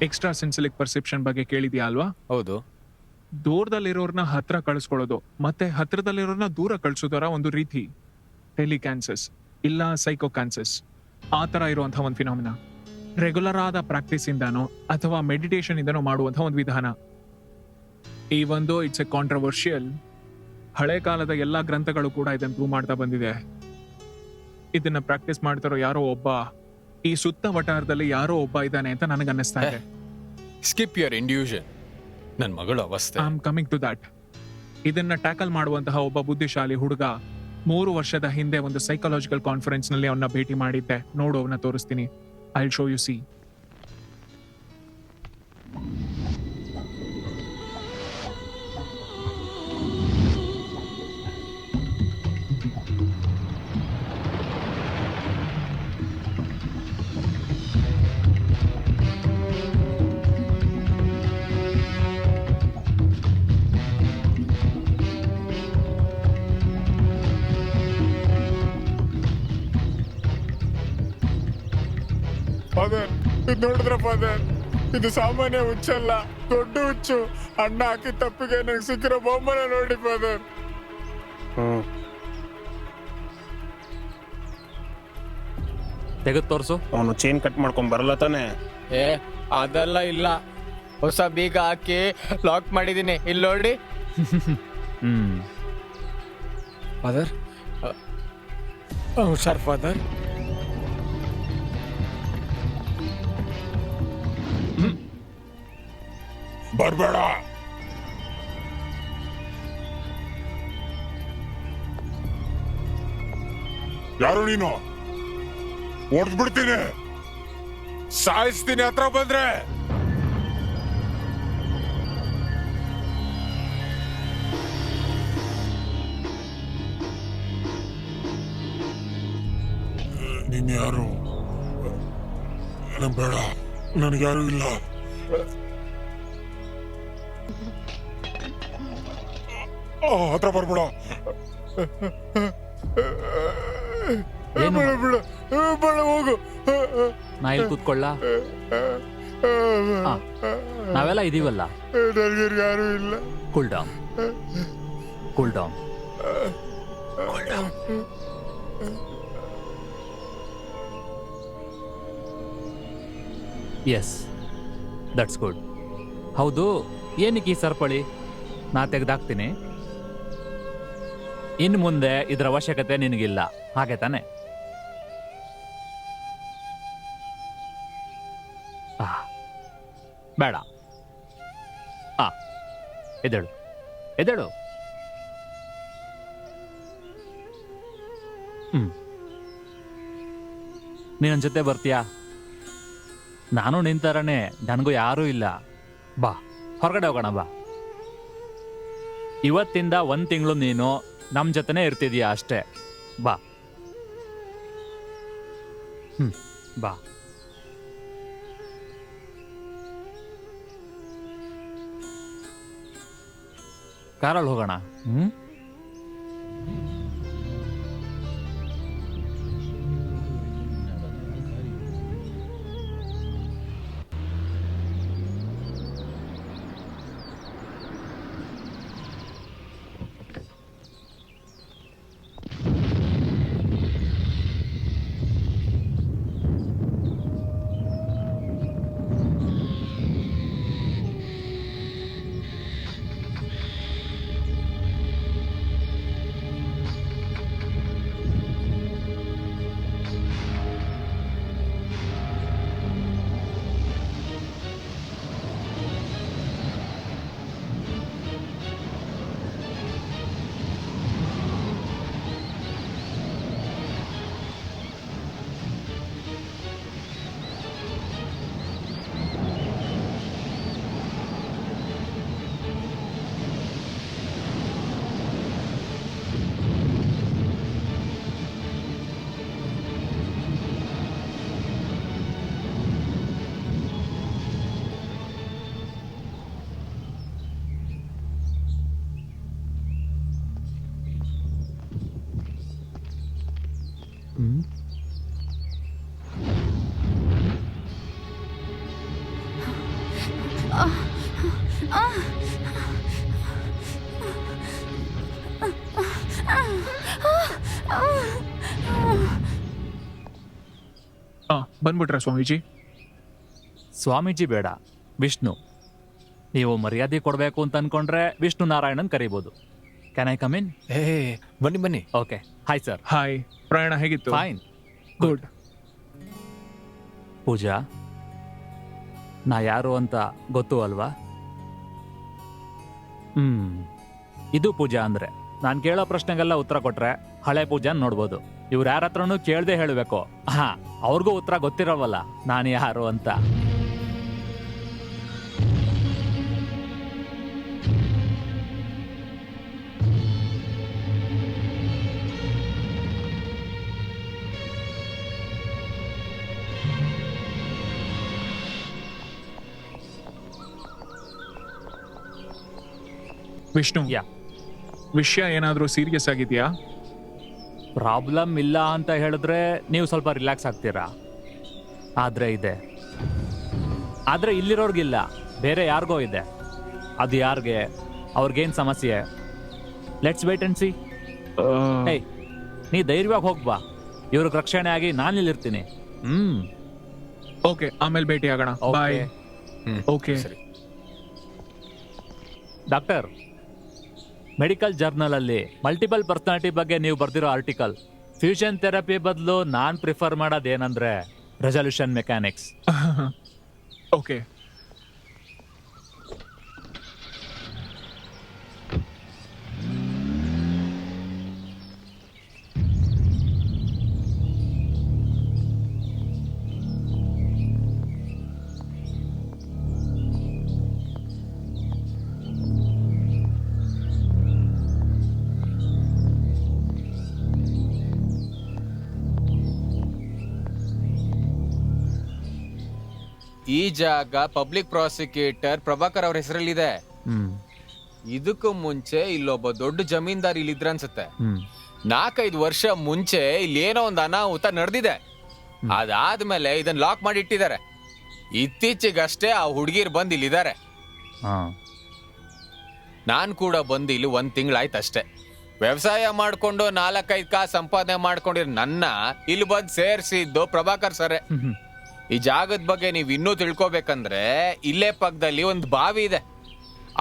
ಎಕ್ಸ್ಟ್ರಾ ಸೆನ್ಸಿಲಿಕ್ ಪರ್ಸೆಪ್ಷನ್ ಬಗ್ಗೆ ಕೇಳಿದ್ಯಾ ಅಲ್ವಾ? ಹೌದು. ದೂರದಲ್ಲಿರೋರ್ನ ಹತ್ರ ಕಳಿಸ್ಕೊಳ್ಳೋದು ಮತ್ತೆ ಹತ್ರದಲ್ಲಿರೋರ್ನ ದೂರ ಕಳಿಸೋದರ ಒಂದು ರೀತಿ. ಟೆಲಿಕ್ಯಾನ್ಸಸ್ ಇಲ್ಲ ಸೈಕೋಕ್ಯಾನ್ಸಸ್, ಆ ತರ ಇರುವಂತಹ ಒಂದು ಫಿನಾಮಿನಾ. ರೆಗ್ಯುಲರ್ ಆದ ಪ್ರಾಕ್ಟೀಸ್ ಇಂದಾನೋ ಅಥವಾ ಮೆಡಿಟೇಷನ್ ಇಂದನೋ ಮಾಡುವಂತಹ ಒಂದು ವಿಧಾನ. ಈ ಒಂದು ಇಟ್ಸ್ ಎ ಕಾಂಟ್ರವರ್ಷಿಯಲ್. ಹಳೆ ಕಾಲದ ಎಲ್ಲಾ ಗ್ರಂಥಗಳು ಕೂಡ ಇದನ್ನು ಪ್ರೂವ್ ಮಾಡ್ತಾ ಬಂದಿದೆ. ಇದನ್ನ ಪ್ರಾಕ್ಟೀಸ್ ಮಾಡ್ತಾರೋ ಯಾರೋ ಒಬ್ಬ ಈ ಸುತ್ತ ವಟಾರದಲ್ಲಿ ಯಾರೋ ಒಬ್ಬ ಇದ್ದಾನೆ ಅಂತ ನನಗೆ ಅನ್ನಿಸ್ತಾ ಇದೆ. Skip your intuition. ನನ್ನ ಮಗಳು ಅವಸ್ಥೆ. I am coming to that. ಇದನ್ನ ಟ್ಯಾಕಲ್ ಮಾಡುವಂತಹ ಒಬ್ಬ ಬುದ್ಧಿಶಾಲಿ ಹುಡುಗ 3 ವರ್ಷದ ಹಿಂದೆ ಒಂದು ಸೈಕಾಲಜಿಕಲ್ ಕಾನ್ಫರೆನ್ಸ್ ನಲ್ಲಿ ಅವನ್ನ ಭೇಟಿ ಮಾಡಿದ್ದೆ. ನೋಡು, ಅವನ್ನ ತೋರಿಸ್ತೀನಿ. I show U C. Father, ಇದು ನೋಡಿದ್ರ ಫಾದರ್, ಇದು ಸಾಮಾನ್ಯ ಹುಚ್ಚಲ್ಲ, ದೊಡ್ಡ ಹುಚ್ಚು. ಅಣ್ಣ ಹಾಕಿದ ತಪ್ಪಿಗೆ ನನಗೆ ಸಿಕ್ಕಿರೋ ಬೊಮ್ಮನ ನೋಡಿ ಫಾದರ್. ತೆಗೆದು ತೋರ್ಸು. ಅವನು ಚೈನ್ ಕಟ್ ಮಾಡ್ಕೊಂಡ್ ಬರಲ್ಲ ತಾನೆ? ಅದೆಲ್ಲ ಇಲ್ಲ, ಹೊಸ ಬೀಗ ಹಾಕಿ ಲಾಕ್ ಮಾಡಿದೀನಿ. ಇಲ್ಲಿ ನೋಡಿ ಫಾದರ್. ಹುಷಾರ್ ಫಾದರ್. ಬರ್ಬೇಡ. ಯಾರು ನೀನು? ಓಡಿಸ್ಬಿಡ್ತೀನಿ, ಸಾಯಿಸ್ತೀನಿ ಹತ್ರ ಬಂದ್ರೆ. ನೀನ್ ಯಾರು? ಬೇಡ, ನನಗ್ಯಾರು ಇಲ್ಲ. ಹತ್ರ ಬರ್ಬೇಡ. ಏನು? ಬೇಡ, ಹೋಗು. ನಾ ಇಲ್ಲಿ ಕೂತ್ಕೊಳ್ಳ? ನಾವೆಲ್ಲ ಇದೀವಲ್ಲ. ನನಗೆ ಯಾರು ಇಲ್ಲ. Cool down, cool down. Yes, that's good. ಹೌದು, ಏನಕ್ಕೆ ಈ ಸರಪಳಿ? ನಾ ತೆಗೆದಾಕ್ತೀನಿ. ಇನ್ನು ಮುಂದೆ ಇದರ ಅವಶ್ಯಕತೆ ನಿನಗಿಲ್ಲ, ಹಾಗೆ ತಾನೆ? ಬೇಡ. ಎದ್ದೇಳು, ಎದ್ದೇಳು. ನೀ ನನ್ನ ಜೊತೆ ಬರ್ತೀಯಾ? ನಾನು ನಿಂತರನೇ, ನನಗೂ ಯಾರೂ ಇಲ್ಲ. ಬಾ, ಹೊರಗಡೆ ಹೋಗೋಣ ಬಾ. ಇವತ್ತಿಂದ 1 ತಿಂಗಳು ನೀನು ನಮ್ಮ ಜೊತೆನೇ ಇರ್ತಿದೀಯ ಅಷ್ಟೇ. ಬಾ. ಬಾ. ಕಾರಲ್ಲಿ ಹೋಗೋಣ. ಬಂದ್ಬಿಟ್ರ ಸ್ವಾಮೀಜಿ? ಸ್ವಾಮೀಜಿ ಬೇಡ, ವಿಷ್ಣು. ನೀವು ಮರ್ಯಾದೆ ಕೊಡಬೇಕು ಅಂತ ಅನ್ಕೊಂಡ್ರೆ ವಿಷ್ಣು ನಾರಾಯಣನ್ ಕರಿಬೋದು. Can I come in? ಬನ್ನಿ ಬನ್ನಿ. ಓಕೆ. Hi sir. ಹಾಯ್. ಪ್ರಯಾಣ ಹೇಗಿತ್ತು? ಫೈನ್. ಗುಡ್. ಪೂಜಾ, ನಾ ಯಾರು ಅಂತ ಗೊತ್ತು ಅಲ್ವಾ? ಇದು ಪೂಜಾ ಅಂದ್ರೆ. ನಾನು ಕೇಳೋ ಪ್ರಶ್ನೆಗೆಲ್ಲ ಉತ್ತರ ಕೊಟ್ರೆ ಹಳೆ ಪೂಜಾನ್ ನೋಡ್ಬೋದು. ಇವ್ರು ಯಾರ ಹತ್ರನೂ ಕೇಳ್ದೆ ಹೇಳಬೇಕು. ಹಾ, ಅವ್ರಿಗೂ ಉತ್ತರ ಗೊತ್ತಿರಲ್ವಲ್ಲ ನಾನು ಯಾರು ಅಂತ. ವಿಷ್ಣು, ವಿಷಯ ಏನಾದರೂ ಸೀರಿಯಸ್ ಆಗಿದೆಯಾ? ಪ್ರಾಬ್ಲಮ್ ಇಲ್ಲ ಅಂತ ಹೇಳಿದ್ರೆ ನೀವು ಸ್ವಲ್ಪ ರಿಲ್ಯಾಕ್ಸ್ ಆಗ್ತೀರಾ. ಆದ್ರೆ ಇದೆ, ಆದ್ರೆ ಇಲ್ಲಿರೋರ್ಗಿಲ್ಲ, ಬೇರೆ ಯಾರಿಗೋ ಇದೆ. ಅದು ಯಾರಿಗೆ, ಅವ್ರಿಗೇನು ಸಮಸ್ಯೆ? Let's wait and see. ಹೇ, ನೀ ಧೈರ್ಯವಾಗಿ ಹೋಗ್ಬಾ. ಇವ್ರಿಗೆ ರಕ್ಷಣೆ ಆಗಿ ನಾನು ಇಲ್ಲಿರ್ತೀನಿ. ಓಕೆ, ಆಮೇಲೆ ಭೇಟಿ ಆಗೋಣ. ಬಾಯ್. ಓಕೆ ಸರಿ. ಡಾಕ್ಟರ್, ಮೆಡಿಕಲ್ ಜರ್ನಲ್ ಅಲ್ಲಿ ಮಲ್ಟಿಪಲ್ ಪರ್ಸನಾಲಿಟಿ ಬಗ್ಗೆ ನೀವು ಬರ್ದಿರೋ ಆರ್ಟಿಕಲ್, ಫ್ಯೂಷನ್ ಥೆರಪಿ ಬದಲು ನಾನು ಪ್ರಿಫರ್ ಮಾಡೋದೇನಂದ್ರೆ ರೆಸಲ್ಯೂಷನ್ ಮೆಕ್ಯಾನಿಕ್ಸ್. ಓಕೆ. ಈ ಜಾಗ ಪಬ್ಲಿಕ್ ಪ್ರಾಸಿಕ್ಯೂಟರ್ ಪ್ರಭಾಕರ್ ಅವ್ರ ಹೆಸರಲ್ಲಿದೆ. ಇದಕ್ಕೂ ಮುಂಚೆ ಇಲ್ಲೊಬ್ಬ ದೊಡ್ಡ ಜಮೀನ್ದಾರ್ ಇಲ್ಲಿದ್ರ ಅನ್ಸುತ್ತೆ. 4-5 ವರ್ಷ ಮುಂಚೆ ಇಲ್ಲಿ ಏನೋ ಒಂದು ಅನಾಹುತ ನಡೆದಿದೆ. ಅದಾದ್ಮೇಲೆ ಇದನ್ನ ಲಾಕ್ ಮಾಡಿ ಇಟ್ಟಿದ್ದಾರೆ. ಇತ್ತೀಚೆಗಷ್ಟೇ ಆ ಹುಡುಗಿರ್ ಬಂದ್ ಇಲ್ಲಿದ್ದಾರೆ. ನಾನ್ ಕೂಡ ಬಂದು ಇಲ್ಲಿ 1 ತಿಂಗಳಾಯ್ತಷ್ಟೇ. ವ್ಯವಸಾಯ ಮಾಡ್ಕೊಂಡು 4-5 ಕಾಸು ಸಂಪಾದನೆ ಮಾಡ್ಕೊಂಡಿರೋ ನನ್ನ ಇಲ್ಲಿ ಬಂದು ಸೇರ್ಸಿದ್ದು ಪ್ರಭಾಕರ್ ಸರ್. ಈ ಜಾಗದ ಬಗ್ಗೆ ನೀವು ಇನ್ನೂ ತಿಳ್ಕೊಬೇಕಂದ್ರೆ ಇಲ್ಲೇ ಪಕ್ಕದಲ್ಲಿ ಒಂದು ಬಾವಿ ಇದೆ,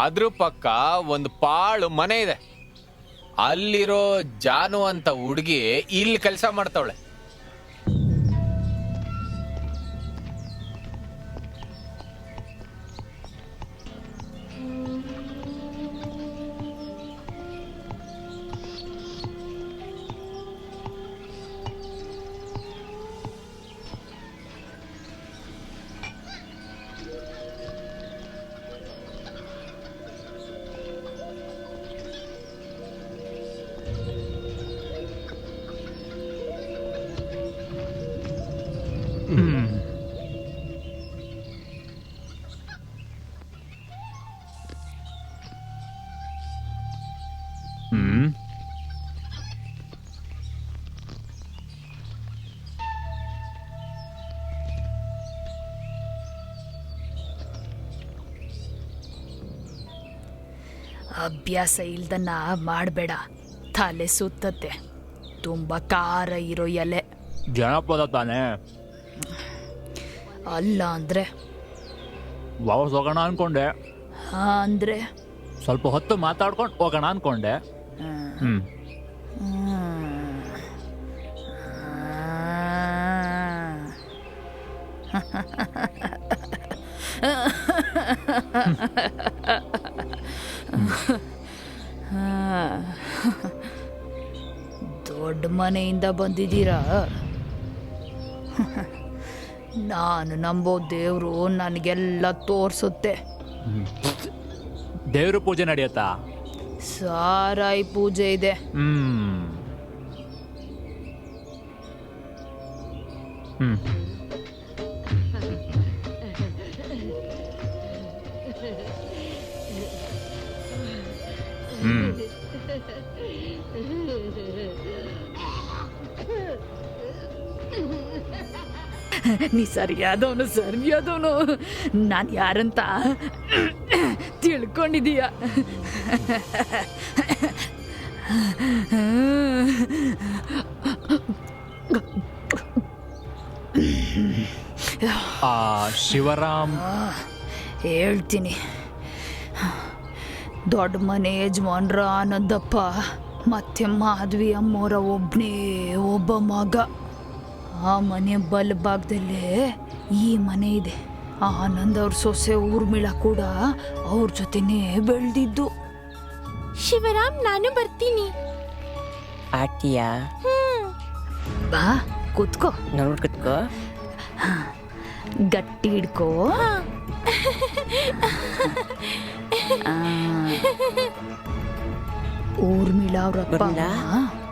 ಅದ್ರ ಪಕ್ಕ ಒಂದು ಪಾಳು ಮನೆ ಇದೆ. ಅಲ್ಲಿರೋ ಜಾನು ಅಂತ ಹುಡುಗಿ ಇಲ್ಲಿ ಕೆಲಸ ಮಾಡ್ತಾವಳೆ. ಅಭ್ಯಾಸ ಇಲ್ದನ್ನ ಮಾಡಬೇಡ, ತಲೆ ಸುತ್ತತ್ತೆ. ತುಂಬ ಖಾರ ಇರೋ ಎಲೆ. ಜನಪದ ತಾನೇ? ಅಲ್ಲ ಅಂದ್ರೆ ವಾಪಸ್ ಹೋಗೋಣ ಅನ್ಕೊಂಡೆ. ಅಂದ್ರೆ ಸ್ವಲ್ಪ ಹೊತ್ತು ಮಾತಾಡ್ಕೊಂಡು ಹೋಗೋಣ ಅನ್ಕೊಂಡೆ. ದೊಡ್ಡ ಮನೆಯಿಂದ ಬಂದಿದ್ದೀರಾ? ನಾನು ನಂಬೋ ದೇವ್ರು ನನಗೆಲ್ಲ ತೋರ್ಸುತ್ತೆ. ದೇವ್ರ ಪೂಜೆ ನಡೆಯತ್ತಾ? ಸಾರಾಯಿ ಪೂಜೆ ಇದೆ. ನೀ ಸರಿಯಾದವನು. ನಾನು ಯಾರಂತ ತಿಳ್ಕೊಂಡಿದೀಯ? ಶಿವರಾಮ್, ಹೇಳ್ತೀನಿ. ದೊಡ್ಡ ಮನೆ ಯಜಮಾನ್ರ ಆನಂದಪ್ಪ ಮತ್ತೆ ಮಾಧವಿ ಅಮ್ಮೋರ ಒಬ್ಬ ಮಗ. ಆ ಮನೆ ಬಲಭಾಗದಲ್ಲೇ ಈ ಮನೆ ಇದೆ. ಆನಂದ್ ಅವ್ರ ಸೊಸೆ ಊರ್ಮಿಳಾ ಕೂಡ ಅವ್ರ ಜೊತೆನೇ ಬೆಳೆದಿದ್ದು. ಶಿವರಾಮ್ ನಾನು ಬರ್ತೀನಿ. ಆಟಿಯಾ ಬಾ ಕೂತ್ಕೋ, ನೋಡ್ಕತ್ಕೋ. ಗಟ್ಟಿ ಹಿಡ್ಕೋ. ಊರ್ಮಿಳಾ ಅವ್ರ ಅಪ್ಪ ಬರ್ಲಾ?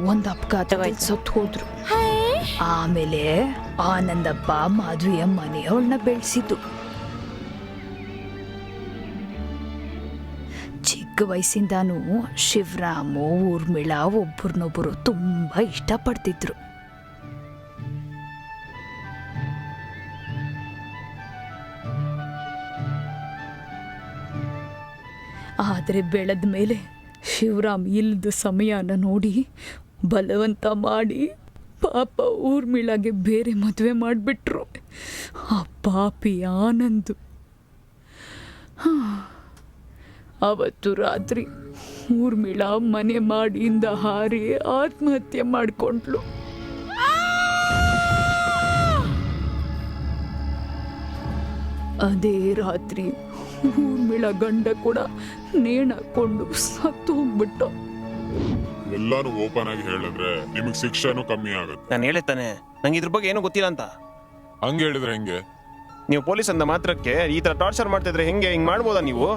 ಒಂದ್ ಅಪಘಾತದಲ್ಲಿ ಸತ್ತು ಹೋದ್ರು. ಆಮೇಲೆ ಆನಂದಪ್ಪ ಮಾಧವಿಯ ಮನೆಯವಳನ್ನ ಬೆಳೆಸಿದ್ದು. ಚಿಕ್ಕ ವಯಸ್ಸಿಂದಾನು ಶಿವರಾಮು ಊರ್ಮಿಳಾ ಒಬ್ಬರನ್ನೊಬ್ಬರು ತುಂಬಾ ಇಷ್ಟಪಡ್ತಿದ್ರು. ಆದರೆ ಬೆಳೆದ ಮೇಲೆ ಶಿವರಾಮ್ ಇಲ್ದ ಸಮಯನ ನೋಡಿ ಬಲವಂತ ಮಾಡಿ ಪಾಪ ಊರ್ಮಿಳಾಗೆ ಬೇರೆ ಮದುವೆ ಮಾಡಿಬಿಟ್ರು. ಆ ಪಾಪಿ ಆನಂದ್ ಅವತ್ತು ರಾತ್ರಿ ಊರ್ಮಿಳಾ ಮನೆ ಮಾಡಿಯಿಂದ ಹಾರಿ ಆತ್ಮಹತ್ಯೆ ಮಾಡಿಕೊಂಡ್ಳು. ಅದೇ ರಾತ್ರಿ ಊರ್ಮಿಳಾ ಗಂಡ ಕೂಡ ನೇಣಾಕೊಂಡು ಸತ್ತು ಹೋಗ್ಬಿಟ್ಟ. ಎಲ್ಲಾನು ಓಪನ್ ಆಗಿ ಹೇಳಿದ್ರೆ ನಿಮಗ್ ಶಿಕ್ಷೆನೂ ಕಮ್ಮಿ ಆಗುತ್ತೆ. ನಾನು ಹೇಳೆ ತಾನೆ, ನಂಗೆ ಇದ್ರ ಬಗ್ಗೆ ಏನೂ ಗೊತ್ತಿಲ್ಲ ಅಂತ. ಹಂಗೆ ಹೇಳಿದ್ರೆ ಹೆಂಗೆ? ನೀವು ಪೊಲೀಸ್ ಅಂದ ಮಾತ್ರಕ್ಕೆ ಈ ತರ ಟಾರ್ಚರ್ ಮಾಡ್ತಿದ್ರೆ ಹೆಂಗೆ? ಹಿಂಗ್ ಮಾಡ್ಬೋದಾ ನೀವು?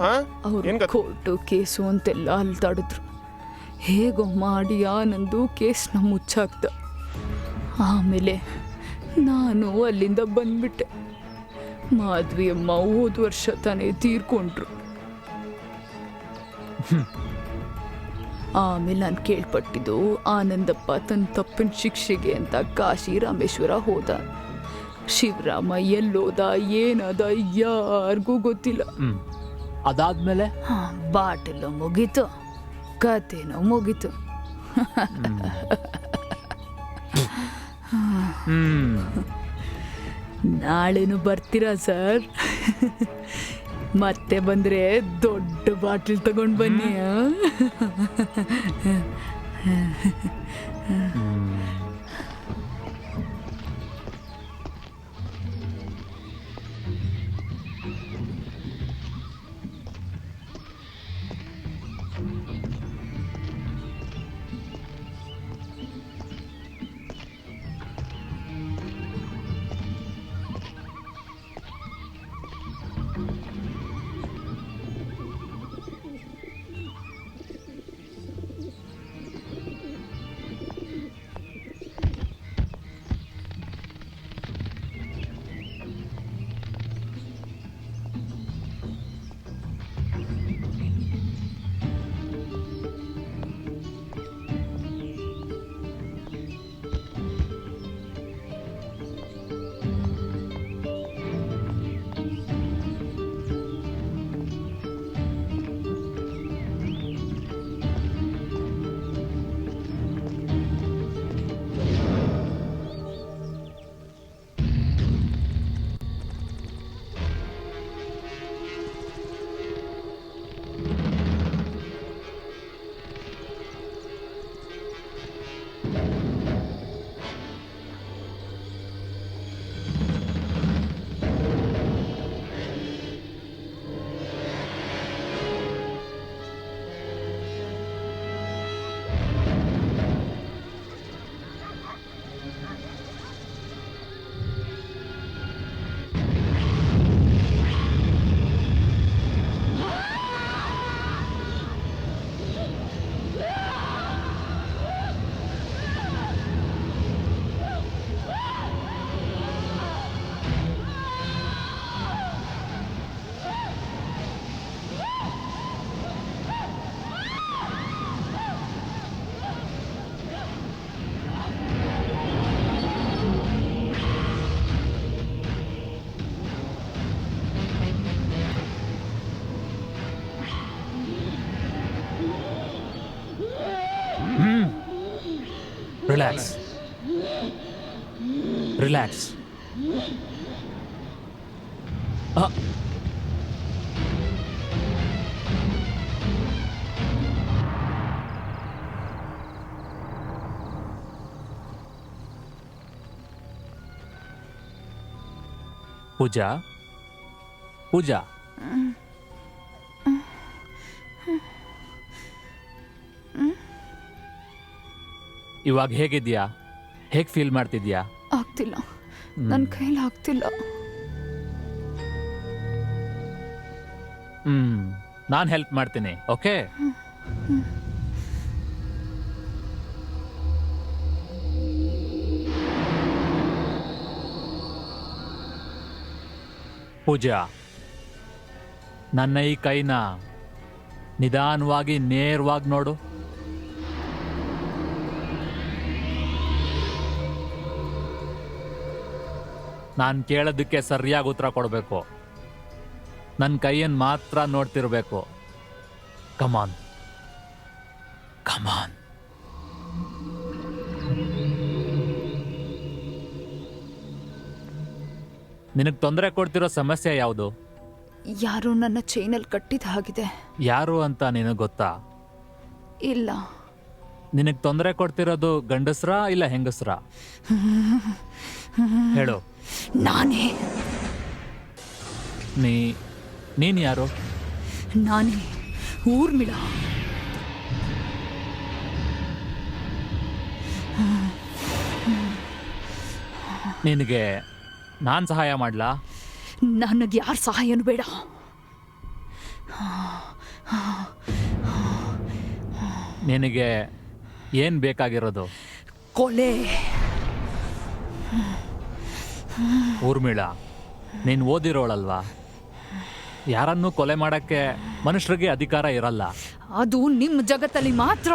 ಅವರು ಕೋರ್ಟು ಕೇಸು ಅಂತೆಲ್ಲ ಅಲ್ದಾಡಿದ್ರು. ಹೇಗೋ ಮಾಡಿ ಆನಂದು ಕೇಸ್ನ ಮುಚ್ಚಾಕ್ದ. ಆಮೇಲೆ ನಾನು ಅಲ್ಲಿಂದ ಬಂದ್ಬಿಟ್ಟೆ. ಮಾಧವಿಯಮ್ಮ ಹೋದ ವರ್ಷ ತಾನೇ ತೀರ್ಕೊಂಡ್ರು. ಆಮೇಲೆ ನಾನು ಕೇಳ್ಪಟ್ಟಿದ್ದು ಆನಂದಪ್ಪ ತನ್ನ ತಪ್ಪಿನ ಶಿಕ್ಷೆಗೆ ಅಂತ ಕಾಶಿ ರಾಮೇಶ್ವರ ಹೋದ. ಶಿವರಾಮ ಎಲ್ಲೋದ ಏನದ ಯಾರಿಗೂ ಗೊತ್ತಿಲ್ಲ. ಅದಾದ್ಮೇಲೆ ಬಾಟಲು ಮುಗೀತು, ಕತೆನೂ ಮುಗೀತು. ನಾಳೆನು ಬರ್ತೀರಾ ಸರ್? ಮತ್ತೆ ಬಂದ್ರೆ ದೊಡ್ಡ ಬಾಟಲ್ ತಗೊಂಡು ಬನ್ನಿ. Relax relax. ಪೂಜಾ ಪೂಜಾ ಇವಾಗ ಹೇಗಿದ್ಯಾ? ಹೇಗೆ ಫೀಲ್ ಮಾಡ್ತಿದ್ಯಾ? ಆಗ್ತಿಲ್ಲ, ನನ್ನ ಕೈಲಿ ಆಗ್ತಿಲ್ಲ. ನಾನು ಹೆಲ್ಪ್ ಮಾಡ್ತೀನಿ. ಓಕೆ, ಪೂಜಾ, ನನ್ನ ಈ ಕೈನ ನಿಧಾನವಾಗಿ ನೇರವಾಗಿ ನೋಡು. ನಾನು ಕೇಳೋದಕ್ಕೆ ಸರಿಯಾಗಿ ಉತ್ತರ ಕೊಡಬೇಕು. ನನ್ನ ಕೈಯನ್ನು ಮಾತ್ರ ನೋಡ್ತಿರ್ಬೇಕು. ಕಮಾನ್ ಕಮಾನ್. ನಿನಗೆ ತೊಂದರೆ ಕೊಡ್ತಿರೋ ಸಮಸ್ಯೆ ಯಾವುದು? ಯಾರೋ ನನ್ನ ಚೈನಲ್ಲಿ ಕಟ್ಟಿದ ಹಾಗಿದೆ. ಯಾರು ಅಂತ ನಿನಗೆ ಗೊತ್ತಾ? ಇಲ್ಲ. ನಿನಗೆ ತೊಂದರೆ ಕೊಡ್ತಿರೋದು ಗಂಡಸ್ರಾ ಇಲ್ಲ ಹೆಂಗಸ್ರಾ? ಹೇಳು. ನಾನೇ. ನೀನು ಯಾರು? ನಾನೇ ಊರ್ಮಿಳಾ. ನಿನಗೆ ನಾನು ಸಹಾಯ ಮಾಡ್ಲಾ? ನನಗೆ ಯಾರ ಸಹಾಯನೂ ಬೇಡ. ನಿನಗೆ ಏನು ಬೇಕಾಗಿರೋದು? ಕೊಲೆ. ಊರ್ಮಿಳಾ, ನೀನು ಓದಿರೋಳಲ್ವಾ? ಯಾರನ್ನೂ ಕೊಲೆ ಮಾಡೋಕ್ಕೆ ಮನುಷ್ಯರಿಗೆ ಅಧಿಕಾರ ಇರಲ್ಲ. ಅದು ನಿಮ್ಮ ಜಗತ್ತಲ್ಲಿ ಮಾತ್ರ.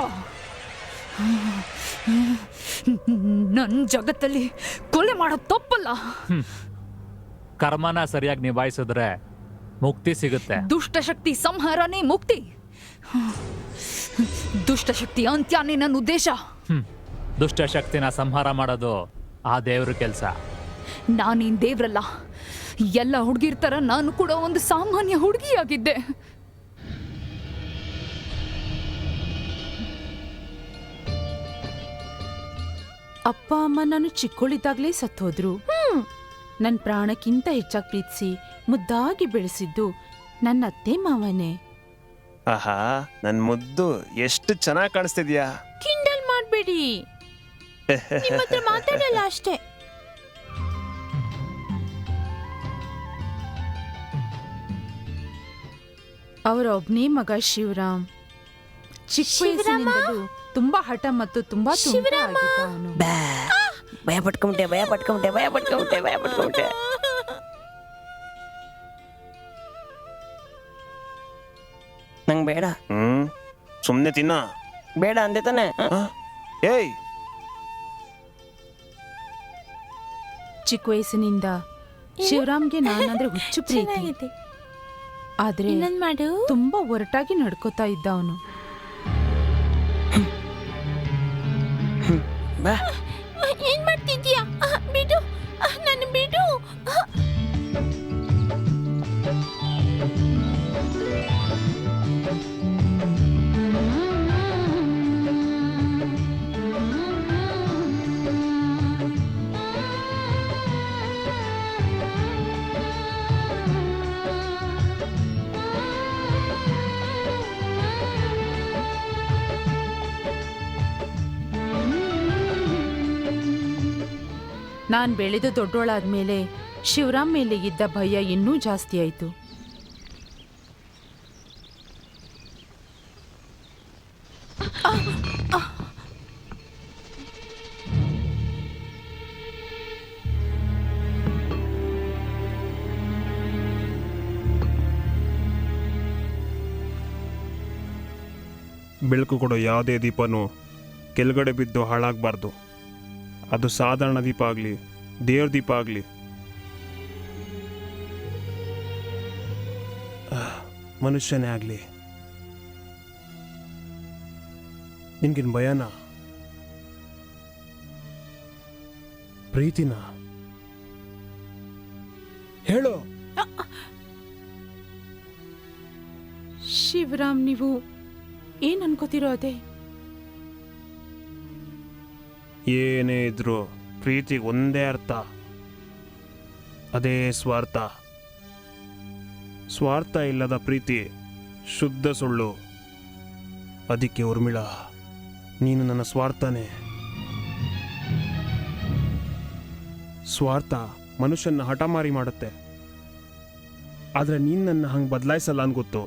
ನನ್ನ ಜಗತ್ತಲ್ಲಿ ಕೊಲೆ ಮಾಡೋದು ತಪ್ಪಲ್ಲ. ಕರ್ಮನ ಸರಿಯಾಗಿ ನಿಭಾಯಿಸಿದ್ರೆ ಮುಕ್ತಿ ಸಿಗುತ್ತೆ. ದುಷ್ಟಶಕ್ತಿ ಸಂಹಾರನೇ ಮುಕ್ತಿ. ದುಷ್ಟಶಕ್ತಿ ಅಂತ್ಯನೇ ನನ್ನ ಉದ್ದೇಶ. ದುಷ್ಟಶಕ್ತಿನ ಸಂಹಾರ ಮಾಡೋದು ಆ ದೇವ್ರ ಕೆಲಸ. ನಾನೇನ್ ದೇವ್ರಲ್ಲ. ಎಲ್ಲ ಹುಡುಗಿರ್ತಾರ ನಾನು ಕೂಡ ಒಂದು ಸಾಮಾನ್ಯ ಹುಡುಗಿಯಾಗಿದ್ದೆ. ಅಪ್ಪ ಅಮ್ಮ ನಾನು ಚಿಕ್ಕವಳಿದ್ದಾಗಲೇ ಸತ್ತೋದ್ರು. ನನ್ನ ಪ್ರಾಣಕ್ಕಿಂತ ಹೆಚ್ಚಾಗಿ ಪ್ರೀತಿಸಿ ಮುದ್ದಾಗಿ ಬೆಳೆಸಿದ್ದು ನನ್ನ ಅತ್ತೆ ಮಾವನೇ. ಆಹಾ, ನನ್ ಮುದ್ದು ಎಷ್ಟು ಚೆನ್ನಾಗಿ ಕಾಣಿಸ್ತಿದ್ಯಾ. ಕಿಂಡಲ್ ಮಾಡಬೇಡಿ, ನಿಮ್ಮ ಹತ್ರ ಮಾತಾಡಲ್ಲ ಅಷ್ಟೇ. ಅವರ ಒಬ್ಬನೇ ಮಗ ಶಿವರಾಮ್. ಚಿಕ್ಕ ವಯಸ್ಸಿನಿಂದಲೂ ತುಂಬಾ ಹಠ ಮತ್ತು ತುಂಬಾ ತುಂಟ ಆಗಿದ್ದ ಅವನು. ಭಯ ಪಟ್ಕೊಂಬಿಟ್ಟೆ. ನಂಗೆ ಬೇಡ. ಸುಮ್ನೆ ತಿನ್ನ. ಬೇಡ ಅಂದೆ ತಾನೆ. ಏಯ್, ಚಿಕ್ಕ ವಯಸ್ಸಿನಿಂದ ಶಿವರಾಮ್ಗೆ ನಾನಂದ್ರೆ ಹುಚ್ಚು ಪ್ರೀತಿ. ಆದ್ರೆ ತುಂಬಾ ಒರಟಾಗಿ ನಡ್ಕೋತಾ ಇದ್ದ ಅವನು. ಏನ್ ಮಾಡ್ತಿದ್ಯಾ? ಬಿಡು, ನನ್ನ ಬಿಡು. ನಾನ್ ಬೆಳೆದು ದೊಡ್ಡೋಳಾದ್ಮೇಲೆ ಶಿವರಾಮ್ ಮೇಲೆ ಇದ್ದ ಭಯ ಇನ್ನೂ ಜಾಸ್ತಿ ಆಯ್ತು. ಬೆಳಕು ಕೊಡೋ ಯಾವುದೇ ದೀಪನೂ ಕೆಳಗಡೆ ಬಿದ್ದು ಹಾಳಾಗಬಾರ್ದು. ಅದು ಸಾಧಾರಣ ದೀಪ ಆಗಲಿ, ದೇವ್ರ ದೀಪ ಆಗಲಿ, ಮನುಷ್ಯನೇ ಆಗಲಿ. ನಿನ್ಗಿನ್ ಭಯನ, ಪ್ರೀತಿನ ಹೇಳು. ಶಿವರಾಮ್, ನೀವು ಏನ್ ಅನ್ಕೋತಿರೋ ಅದೇ. ಏನೇ ಇದ್ರು ಪ್ರೀತಿಗೆ ಒಂದೇ ಅರ್ಥ, ಅದೇ ಸ್ವಾರ್ಥ. ಸ್ವಾರ್ಥ ಇಲ್ಲದ ಪ್ರೀತಿ ಶುದ್ಧ ಸುಳ್ಳು. ಅದಕ್ಕೆ ಊರ್ಮಿಳಾ, ನೀನು ನನ್ನ ಸ್ವಾರ್ಥನೇ. ಸ್ವಾರ್ಥ ಮನುಷ್ಯನ ಹಠಮಾರಿ ಮಾಡುತ್ತೆ. ಆದರೆ ನೀನು ನನ್ನ ಹಂಗೆ ಬದಲಾಯಿಸಲ್ಲ ಅಂತ ಗೊತ್ತು.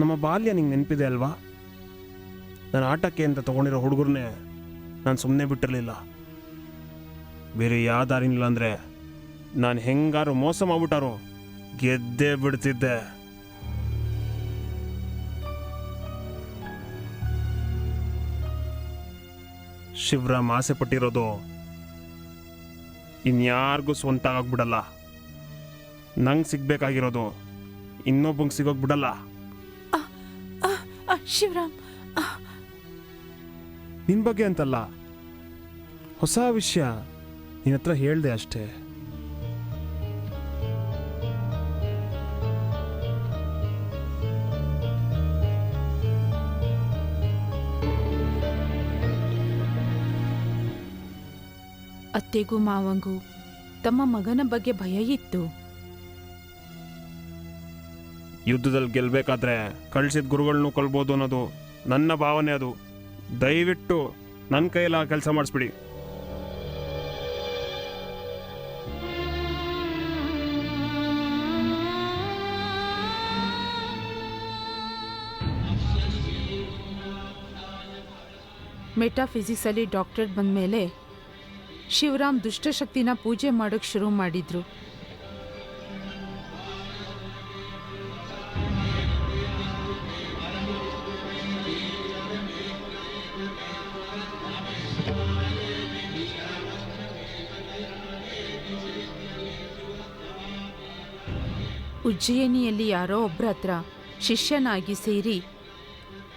ನಮ್ಮ ಬಾಲ್ಯ ನಿಂಗೆ ನೆನಪಿದೆ ಅಲ್ವಾ? ನಾನು ಆಟಕ್ಕೆ ಅಂತ ತಗೊಂಡಿರೋ ಹುಡುಗರನ್ನೇ ನಾನು ಸುಮ್ಮನೆ ಬಿಟ್ಟಿರಲಿಲ್ಲ. ಬೇರೆ ಯಾವ ದಾರಿನಿಲ್ಲ ಅಂದರೆ ನಾನು ಹೆಂಗಾರು ಮೋಸ ಮಾಡ್ಬಿಟ್ಟಾರೋ ಗೆದ್ದೇ ಬಿಡ್ತಿದ್ದೆ. ಶಿವರಾಮ್ ಆಸೆ ಪಟ್ಟಿರೋದು ಇನ್ಯಾರಿಗೂ ಸ್ವಂತ ಆಗ್ಬಿಡಲ್ಲ. ನಂಗೆ ಸಿಗ್ಬೇಕಾಗಿರೋದು ಇನ್ನೊಬ್ಬಂಗೆ ಸಿಗೋಕ್ ಬಿಡಲ್ಲ. ಶಿವರಾಮ್, ನಿನ್ ಬಗ್ಗೆ ಅಂತಲ್ಲ, ಹೊಸ ವಿಷಯ ನಿನ್ನ ಹತ್ರ ಹೇಳ್ದೆ ಅಷ್ಟೇ. ಅತ್ತೆಗೂ ಮಾವಂಗೂ ತಮ್ಮ ಮಗನ ಬಗ್ಗೆ ಭಯ ಇತ್ತು. ಯುದ್ಧದಲ್ಲಿ ಗೆಲ್ಬೇಕಾದ್ರೆ ಕಳ್ಸಿದ ಗುರುಗಳನ್ನೂ ಕೊಲ್ಬೋದು ಅನ್ನೋದು ನನ್ನ ಭಾವನೆ. ಅದು ದಯವಿಟ್ಟು ನನ್ನ ಕೈಯಲ್ಲಿ ಆ ಕೆಲಸ ಮಾಡಿಸ್ಬಿಡಿ. ಮೆಟಾಫಿಸಿಕ್ಸಲ್ಲಿ ಡಾಕ್ಟರೇಟ್ ಬಂದಮೇಲೆ ಶಿವರಾಮ್ ದುಷ್ಟಶಕ್ತಿನ ಪೂಜೆ ಮಾಡೋಕ್ಕೆ ಶುರು ಮಾಡಿದ್ರು. ಉಜ್ಜಯಿನಿಯಲ್ಲಿ ಯಾರೋ ಒಬ್ಬರ ಹತ್ರ ಶಿಷ್ಯನಾಗಿ ಸೇರಿ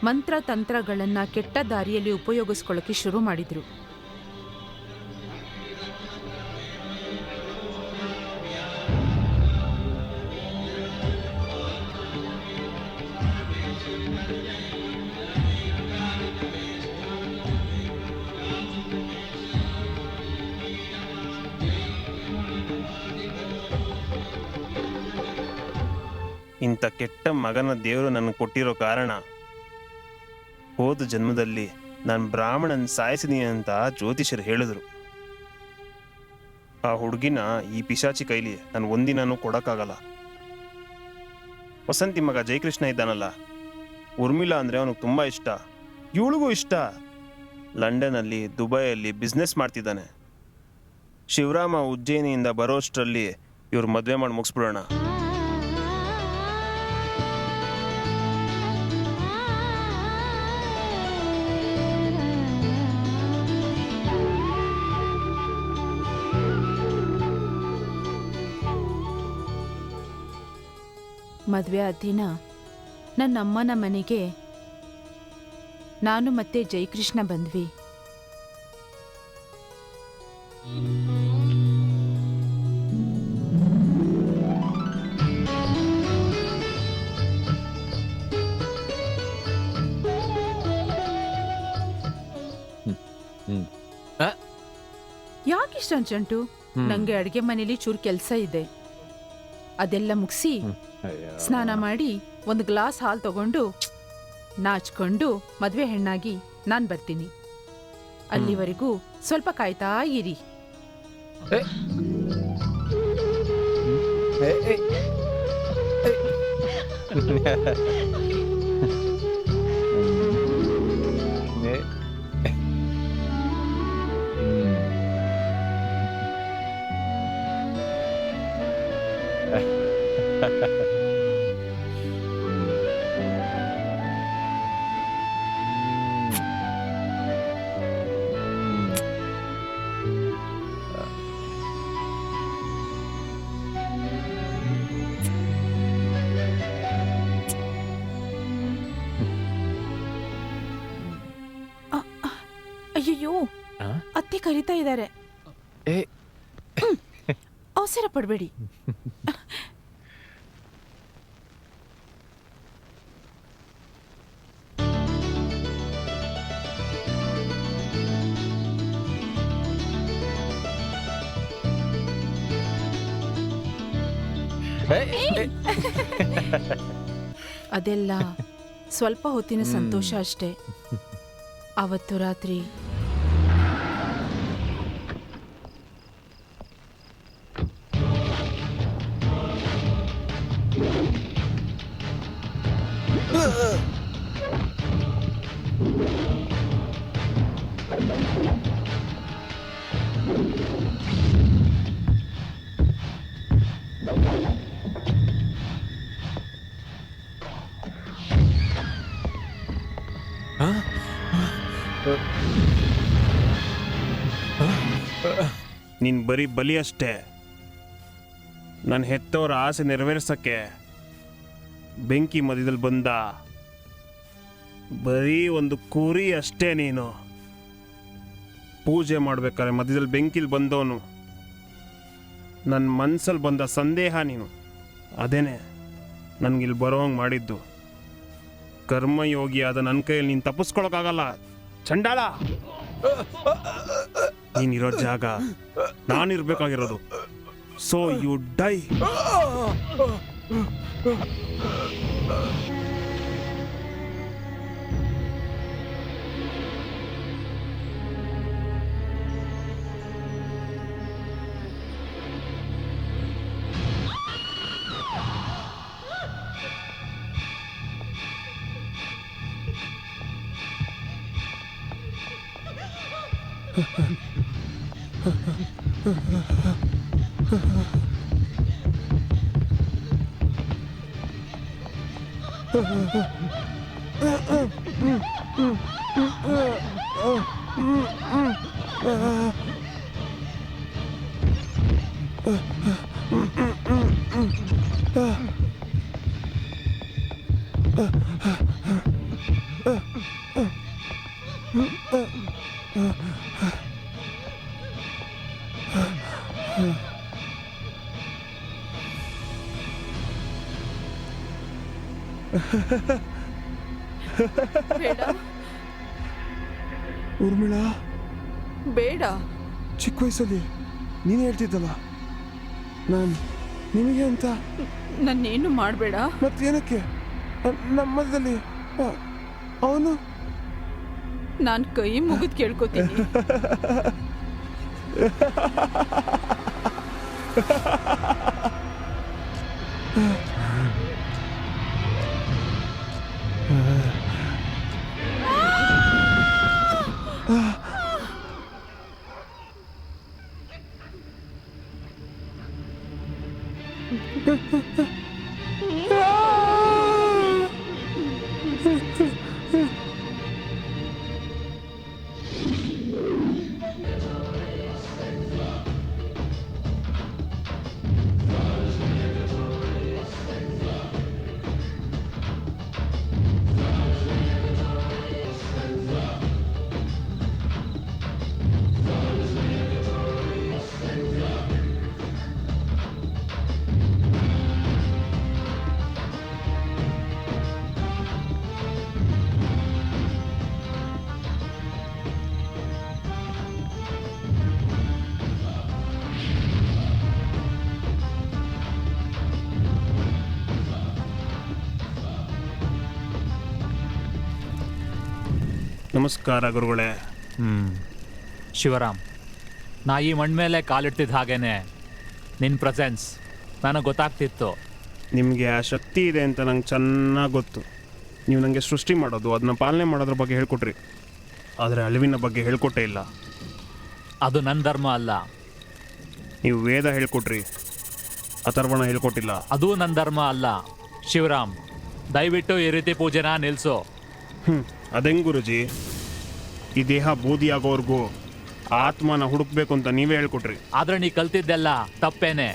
ಮಂತ್ರ ತಂತ್ರಗಳನ್ನು ಕೆಟ್ಟ ದಾರಿಯಲ್ಲಿ ಉಪಯೋಗಿಸ್ಕೊಳ್ಳೋಕ್ಕೆ ಶುರು ಮಾಡಿದ್ರು. ಇಂಥ ಕೆಟ್ಟ ಮಗನ ದೇವರು ನನಗೆ ಕೊಟ್ಟಿರೋ ಕಾರಣ, ಹೋದ ಜನ್ಮದಲ್ಲಿ ನಾನು ಬ್ರಾಹ್ಮಣನ್ ಸಾಯಿಸಿದೀನಿ ಅಂತ ಜ್ಯೋತಿಷರು ಹೇಳಿದ್ರು. ಆ ಹುಡುಗಿನ ಈ ಪಿಶಾಚಿ ಕೈಲಿ ನಾನು ಒಂದಿನೂ ಕೊಡೋಕ್ಕಾಗಲ್ಲ. ವಸಂತಿ ಮಗ ಜಯಕೃಷ್ಣ ಇದ್ದಾನಲ್ಲ, ಉರ್ಮಿಳಾ ಅಂದರೆ ಅವನಿಗೆ ತುಂಬ ಇಷ್ಟ, ಇವಳಿಗೂ ಇಷ್ಟ. ಲಂಡನ್ನಲ್ಲಿ ದುಬೈಯಲ್ಲಿ ಬಿಸ್ನೆಸ್ ಮಾಡ್ತಿದ್ದಾನೆ. ಶಿವರಾಮ ಉಜ್ಜಯಿನಿಯಿಂದ ಬರೋಷ್ಟರಲ್ಲಿ ಇವ್ರು ಮದುವೆ ಮಾಡಿ ಮುಗಿಸ್ಬಿಡೋಣ. ಮದುವೆ ಆದ ದಿನ ನನ್ನ ಅಮ್ಮನ ಮನೆಗೆ ನಾನು ಮತ್ತೆ ಜಯಕೃಷ್ಣ ಬಂದ್ವಿ. ಯಾಕಿಷ್ಟ ಅನ್ಚಂಟು? ನಂಗೆ ಅಡುಗೆ ಮನೇಲಿ ಚೂರು ಕೆಲಸ ಇದೆ, ಅದೆಲ್ಲ ಮುಗಿಸಿ ಸ್ನಾನ ಮಾಡಿ ಒಂದು ಗ್ಲಾಸ್ ಹಾಲು ತಗೊಂಡು ನಾಚ್ಕೊಂಡು ಮದುವೆ ಹೆಣ್ಣಾಗಿ ನಾನು ಬರ್ತೀನಿ. ಅಲ್ಲಿವರೆಗೂ ಸ್ವಲ್ಪ ಕಾಯ್ತಾ ಇರಿ. ಅಯ್ಯೋ, ಅತ್ತೆ ಕರಿತಾ ಇದ್ದಾರೆ. ಅವಸರ ಪಡಬೇಡಿ. ಅದೆಲ್ಲ ಸ್ವಲ್ಪ ಹೊತ್ತಿನ ಸಂತೋಷ ಅಷ್ಟೇ. ಅವತ್ತು ರಾತ್ರಿ ನೀನು ಬರೀ ಬಲಿ ಅಷ್ಟೇ. ನನ್ನ ಹೆತ್ತವರ ಆಸೆ ನೆರವೇರ್ಸಕ್ಕೆ ಬೆಂಕಿ ಮಧ್ಯದಲ್ಲಿ ಬಂದ ಬರೀ ಒಂದು ಕುರಿ ಅಷ್ಟೇ ನೀನು. ಪೂಜೆ ಮಾಡ್ಬೇಕಾದ್ರೆ ಮಧ್ಯದಲ್ಲಿ ಬೆಂಕಿಲಿ ಬಂದವನು. ನನ್ನ ಮನ್ಸಲ್ಲಿ ಬಂದ ಸಂದೇಹ ನೀನು. ಅದೇನೆ ನನಗಿಲ್ಲಿ ಬರೋಂಗೆ ಮಾಡಿದ್ದು. ಕರ್ಮಯೋಗಿಯಾದ ನನ್ನ ಕೈಯಲ್ಲಿ ನೀನು ತಪ್ಪಿಸ್ಕೊಳಕ್ಕಾಗಲ್ಲ ಚಂಡಾಳ. ನೀನಿರೋ ಜಾಗ ನಾನಿರ್ಬೇಕಾಗಿರೋದು. So you dye. ಬೇಡ ಊರ್ಮಿಳಾ, ಬೇಡ. ಚಿಕ್ಕ ವಯಸ್ಸಲ್ಲಿ ನೀನು ಹೇಳ್ತಿದ್ದಲ್ಲ ನಾನು ನಿಮಗೆ ಅಂತ. ನನ್ನೇನು ಮಾಡಬೇಡ. ಮತ್ತೇನಕ್ಕೆ ನಮ್ಮ ಮಧ್ಯದಲ್ಲಿ ಅವನು? ನಾನು ಕೈ ಮುಗಿದು ಕೇಳ್ಕೊತೀನಿ. ನಮಸ್ಕಾರ ಗುರುಗಳೇ. ಶಿವರಾಮ್, ನಾ ಈ ಮಣ್ಣು ಮೇಲೆ ಕಾಲಿಡ್ತಿದ್ದ ಹಾಗೇನೆ ನಿನ್ನ ಪ್ರೆಸೆನ್ಸ್ ನನಗೆ ಗೊತ್ತಾಗ್ತಿತ್ತು. ನಿಮಗೆ ಆ ಶಕ್ತಿ ಇದೆ ಅಂತ ನಂಗೆ ಚೆನ್ನಾಗಿ ಗೊತ್ತು. ನೀವು ನನಗೆ ಸೃಷ್ಟಿ ಮಾಡೋದು, ಅದನ್ನ ಪಾಲನೆ ಮಾಡೋದ್ರ ಬಗ್ಗೆ ಹೇಳ್ಕೊಟ್ರಿ. ಆದರೆ ಅಳಿವಿನ ಬಗ್ಗೆ ಹೇಳ್ಕೊಟ್ಟೇ ಇಲ್ಲ. ಅದು ನನ್ನ ಧರ್ಮ ಅಲ್ಲ. ನೀವು ವೇದ ಹೇಳ್ಕೊಟ್ರಿ, ಅಥರ್ವಣ ಹೇಳ್ಕೊಟ್ಟಿಲ್ಲ. ಅದು ನನ್ನ ಧರ್ಮ ಅಲ್ಲ. ಶಿವರಾಮ್, ದಯವಿಟ್ಟು ಈ ರೀತಿ ಪೂಜೆನ ನಿಲ್ಲಿಸು. ಅದೆಂಗ್ ಗುರುಜಿ? ಈ ದೇಹ ಬೂದಿಯಾಗೋವರೆಗೂ ಆತ್ಮನ ಹುಡುಕ್ಬೇಕು ಅಂತ ನೀವೇ ಹೇಳ್ಕೊಟ್ರಿ. ಆದ್ರೆ ನೀ ಕಲ್ತಿದ್ದೆಲ್ಲ ತಪ್ಪೇನೆ.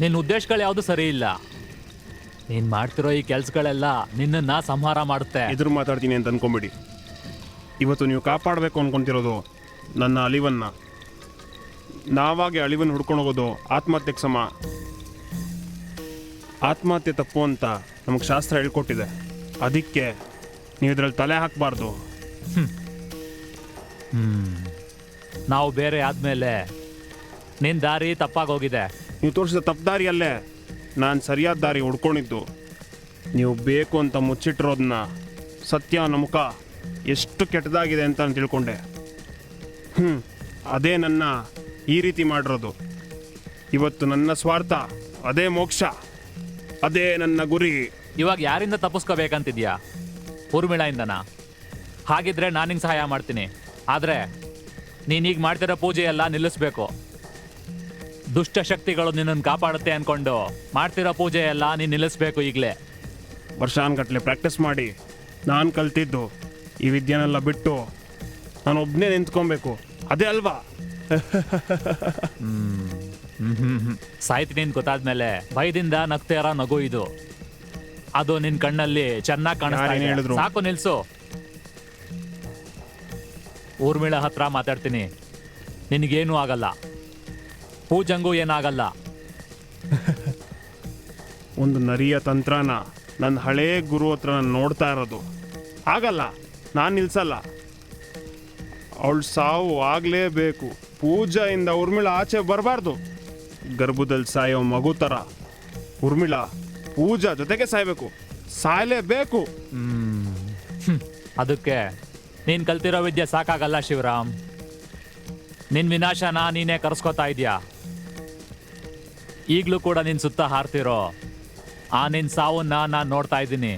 ನಿನ್ನ ಉದ್ದೇಶಗಳು ಯಾವುದು ಸರಿ ಇಲ್ಲ. ನೀನು ಮಾಡ್ತಿರೋ ಈ ಕೆಲಸಗಳೆಲ್ಲ ನಿನ್ನನ್ನು ಸಂಹಾರ ಮಾಡುತ್ತೆ. ಎದುರು ಮಾತಾಡ್ತೀನಿ ಅಂತ ಅನ್ಕೊಂಬಿಡಿ. ಇವತ್ತು ನೀವು ಕಾಪಾಡಬೇಕು ಅನ್ಕೊಂತಿರೋದು ನನ್ನ ಅಳಿವನ್ನ. ನಾವಾಗೆ ಅಳಿವನ್ನು ಹುಡ್ಕೊಂಡು ಹೋಗೋದು ಆತ್ಮಹತ್ಯೆಗೆ ಸಮ. ಆತ್ಮಹತ್ಯೆ ತಪ್ಪು ಅಂತ ನಮಗೆ ಶಾಸ್ತ್ರ ಹೇಳ್ಕೊಟ್ಟಿದೆ. ಅದಕ್ಕೆ ನೀವು ಇದರಲ್ಲಿ ತಲೆ ಹಾಕಬಾರ್ದು. ನಾವು ಬೇರೆ ಆದಮೇಲೆ ನಿನ್ನ ದಾರಿ ತಪ್ಪಾಗೋಗಿದೆ. ನೀವು ತೋರಿಸಿದ ತಪ್ಪು ದಾರಿಯಲ್ಲೇ ನಾನು ಸರಿಯಾದ ದಾರಿ ಹುಡ್ಕೊಂಡಿದ್ದು. ನೀವು ಬೇಕು ಅಂತ ಮುಚ್ಚಿಟ್ಟಿರೋದನ್ನ, ಸತ್ಯನ ಮುಖ ಎಷ್ಟು ಕೆಟ್ಟದಾಗಿದೆ ಅಂತ ನಾನು ತಿಳ್ಕೊಂಡೆ. ಅದೇ ನನ್ನ ಈ ರೀತಿ ಮಾಡಿರೋದು. ಇವತ್ತು ನನ್ನ ಸ್ವಾರ್ಥ ಅದೇ ಮೋಕ್ಷ, ಅದೇ ನನ್ನ ಗುರಿ. ಇವಾಗ ಯಾರಿಂದ ತಪ್ಪಿಸ್ಕೋಬೇಕಂತಿದ್ಯಾ? ಊರ್ಮಿಳೆಯಿಂದನಾ? ಹಾಗಿದ್ರೆ ನಾನು ನಿಂಗೆ ಸಹಾಯ ಮಾಡ್ತೀನಿ. ಆದರೆ ನೀನೀಗ ಮಾಡ್ತಿರೋ ಪೂಜೆ ಎಲ್ಲ ನಿಲ್ಲಿಸ್ಬೇಕು. ದುಷ್ಟಶಕ್ತಿಗಳು ನಿನ್ನನ್ನು ಕಾಪಾಡುತ್ತೆ ಅಂದ್ಕೊಂಡು ಮಾಡ್ತಿರೋ ಪೂಜೆ ಎಲ್ಲ ನೀನು ನಿಲ್ಲಿಸ್ಬೇಕು ಈಗಲೇ. ವರ್ಷಾನ್ಗಟ್ಲೆ ಪ್ರಾಕ್ಟೀಸ್ ಮಾಡಿ ನಾನು ಕಲ್ತಿದ್ದು ಈ ವಿದ್ಯೆನೆಲ್ಲ ಬಿಟ್ಟು ನಾನು ಒಬ್ಬನೇ ನಿಂತ್ಕೊಬೇಕು, ಅದೇ ಅಲ್ವಾ? ಸಾಯ್ತೀನಿ ಅಂತ ಗೊತ್ತಾದ್ಮೇಲೆ ಭಯದಿಂದ ನಗ್ತಾ ಇರೋ ನಗು ಇದು. ಅದು ನಿನ್ ಕಣ್ಣಲ್ಲಿ ಚೆನ್ನಾಗಿ ಕಾಣಿಸ್ತಾ ಯಾರೇನ್ ಇದೆ. ಹೇಳಿದ್ರು? ಸಾಕು ನಿಲ್ಸು. ಊರ್ಮಿಳ ಹತ್ರ ಮಾತಾಡ್ತೀನಿ. ನಿನಗೇನು ಆಗಲ್ಲ, ಪೂಜಂಗೂ ಏನಾಗಲ್ಲ. ಒಂದು ನರಿಯ ತಂತ್ರನ ನನ್ನ ಹಳೇ ಗುರು ಹತ್ರ ನಾನು ನೋಡ್ತಾ ಇರೋದು. ಆಗಲ್ಲ, ನಾನು ನಿಲ್ಸಲ್ಲ. ಅವಳು ಸಾವು ಆಗಲೇಬೇಕು. ಪೂಜೆಯಿಂದ ಊರ್ಮಿಳ ಆಚೆ ಬರಬಾರ್ದು. ಗರ್ಭದಲ್ಲಿ ಸಾಯೋ ಮಗು ಥರ ಊರ್ಮಿಳ ಪೂಜಾ ಜೊತೆಗೆ ಸಾಯ್ಬೇಕು, ಸಾಯಲೇಬೇಕು. ಅದಕ್ಕೆ ನೀನ್ ಕಲ್ತಿರೋ ವಿದ್ಯೆ ಸಾಕಾಗಲ್ಲ ಶಿವರಾಮ್. ನಿನ್ ವಿನಾಶನ ನೀನೇ ಕರ್ಸ್ಕೊತಾ ಇದೀಯಾ. ಈಗ್ಲೂ ಕೂಡ ನಿನ್ ಸುತ್ತ ಹಾರ್ತಿರೋ ಆ ನಿನ್ ಸಾವನ್ನ ನಾನ್ ನೋಡ್ತಾ ಇದ್ದೀನಿ.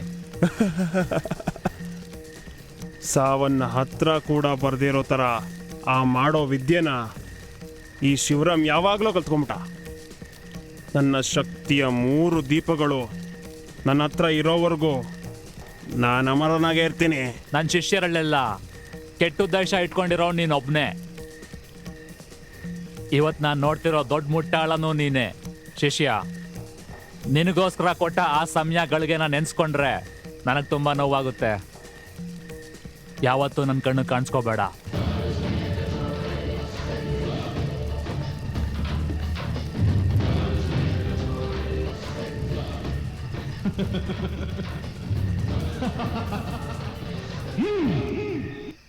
ಸಾವನ್ನ ಹತ್ರ ಕೂಡ ಬರ್ದಿರೋ ಥರ ಆ ಮಾಡೋ ವಿದ್ಯೆನ ಈ ಶಿವರಾಮ್ ಯಾವಾಗಲೂ ಕಲ್ತ್ಕೊಂಬಿಟ್ಟ. ನನ್ನ ಶಕ್ತಿಯ 3 ದೀಪಗಳು ನನ್ನ ಹತ್ರ ಇರೋವರೆಗೂ ನಾನು ಅಮರನಾಗೇ ಇರ್ತೀನಿ. ನನ್ನ ಶಿಷ್ಯರಲ್ಲೆಲ್ಲ ಕೆಟ್ಟ ಉದ್ದೇಶ ಇಟ್ಕೊಂಡಿರೋ ನೀನೊಬ್ನೇ. ಇವತ್ತು ನಾನು ನೋಡ್ತಿರೋ ದೊಡ್ಡ ಮುಟ್ಟಾಳನೂ ನೀನೇ ಶಿಷ್ಯ. ನಿನಗೋಸ್ಕರ ಕೊಟ್ಟ ಆ ಸಮಯಗಳಿಗೆ ನಾನು ನೆನ್ಸ್ಕೊಂಡ್ರೆ ನನಗೆ ತುಂಬ ನೋವಾಗುತ್ತೆ. ಯಾವತ್ತೂ ನನ್ನ ಕಣ್ಣು ಕಾಣಿಸ್ಕೋಬೇಡ.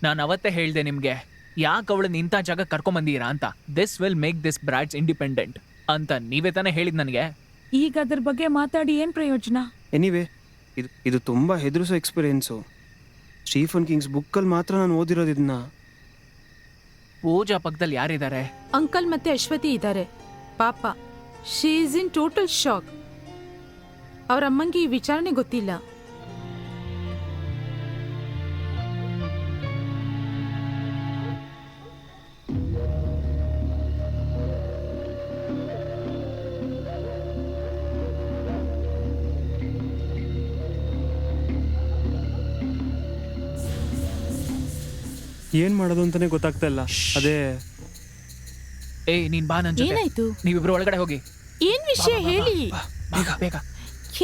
ನಾನು ಅವತ್ತೇ ಹೇಳ್ದೆ ನಿಮ್ಗೆ, ಯಾಕೆ ಅವಳನ್ನ ಇಂಥ ಜಾಗ ಕರ್ಕೊಂಬಂದೀರಾ ಅಂತ. This will make this Bryde's independent ಅಂತ ನೀವೇ ತಾನೇ ಹೇಳಿದ್ ನನಗೆ. ಈಗ ಅದ್ರ ಬಗ್ಗೆ ಮಾತಾಡಿ ಏನ್ ಪ್ರಯೋಜನ? ಎನಿವೇ, ಇದು ತುಂಬ ಹೆದರಿಸೋ ಎಕ್ಸ್ಪೀರಿಯೆನ್ಸು. ಸ್ಟೀಫನ್ ಕಿಂಗ್ಸ್ ಬುಕ್ಕಲ್ಲಿ ಮಾತ್ರ ನಾನು ಓದಿರೋದು ಇದನ್ನ. ಪೂಜಾ ಪಕ್ಕದಲ್ಲಿ ಯಾರಿದ್ದಾರೆ? ಅಂಕಲ್ ಮತ್ತೆ ಅಶ್ವತಿ ಇದ್ದಾರೆ. ಪಾಪ, she is in total shock. ಅವ್ರ ಅಮ್ಮಂಗೆ ಈ ವಿಚಾರಣೆ ಗೊತ್ತಿಲ್ಲ. ಏನು ಮಾಡೋದು ಅಂತಾನೆ ಗೊತ್ತಾಗ್ತಾ ಇಲ್ಲ. ಅದೇ ಏಯ್, ನೀನ್ ಬಾ ನನ್ ಜೊತೆ. ಏನಾಯ್ತು? ನೀವಿಬ್ರು ಒಳಗಡೆ ಹೋಗಿ. ಏನ್ ವಿಷಯ ಹೇಳಿ. ಬೇಗ ಬೇಗ.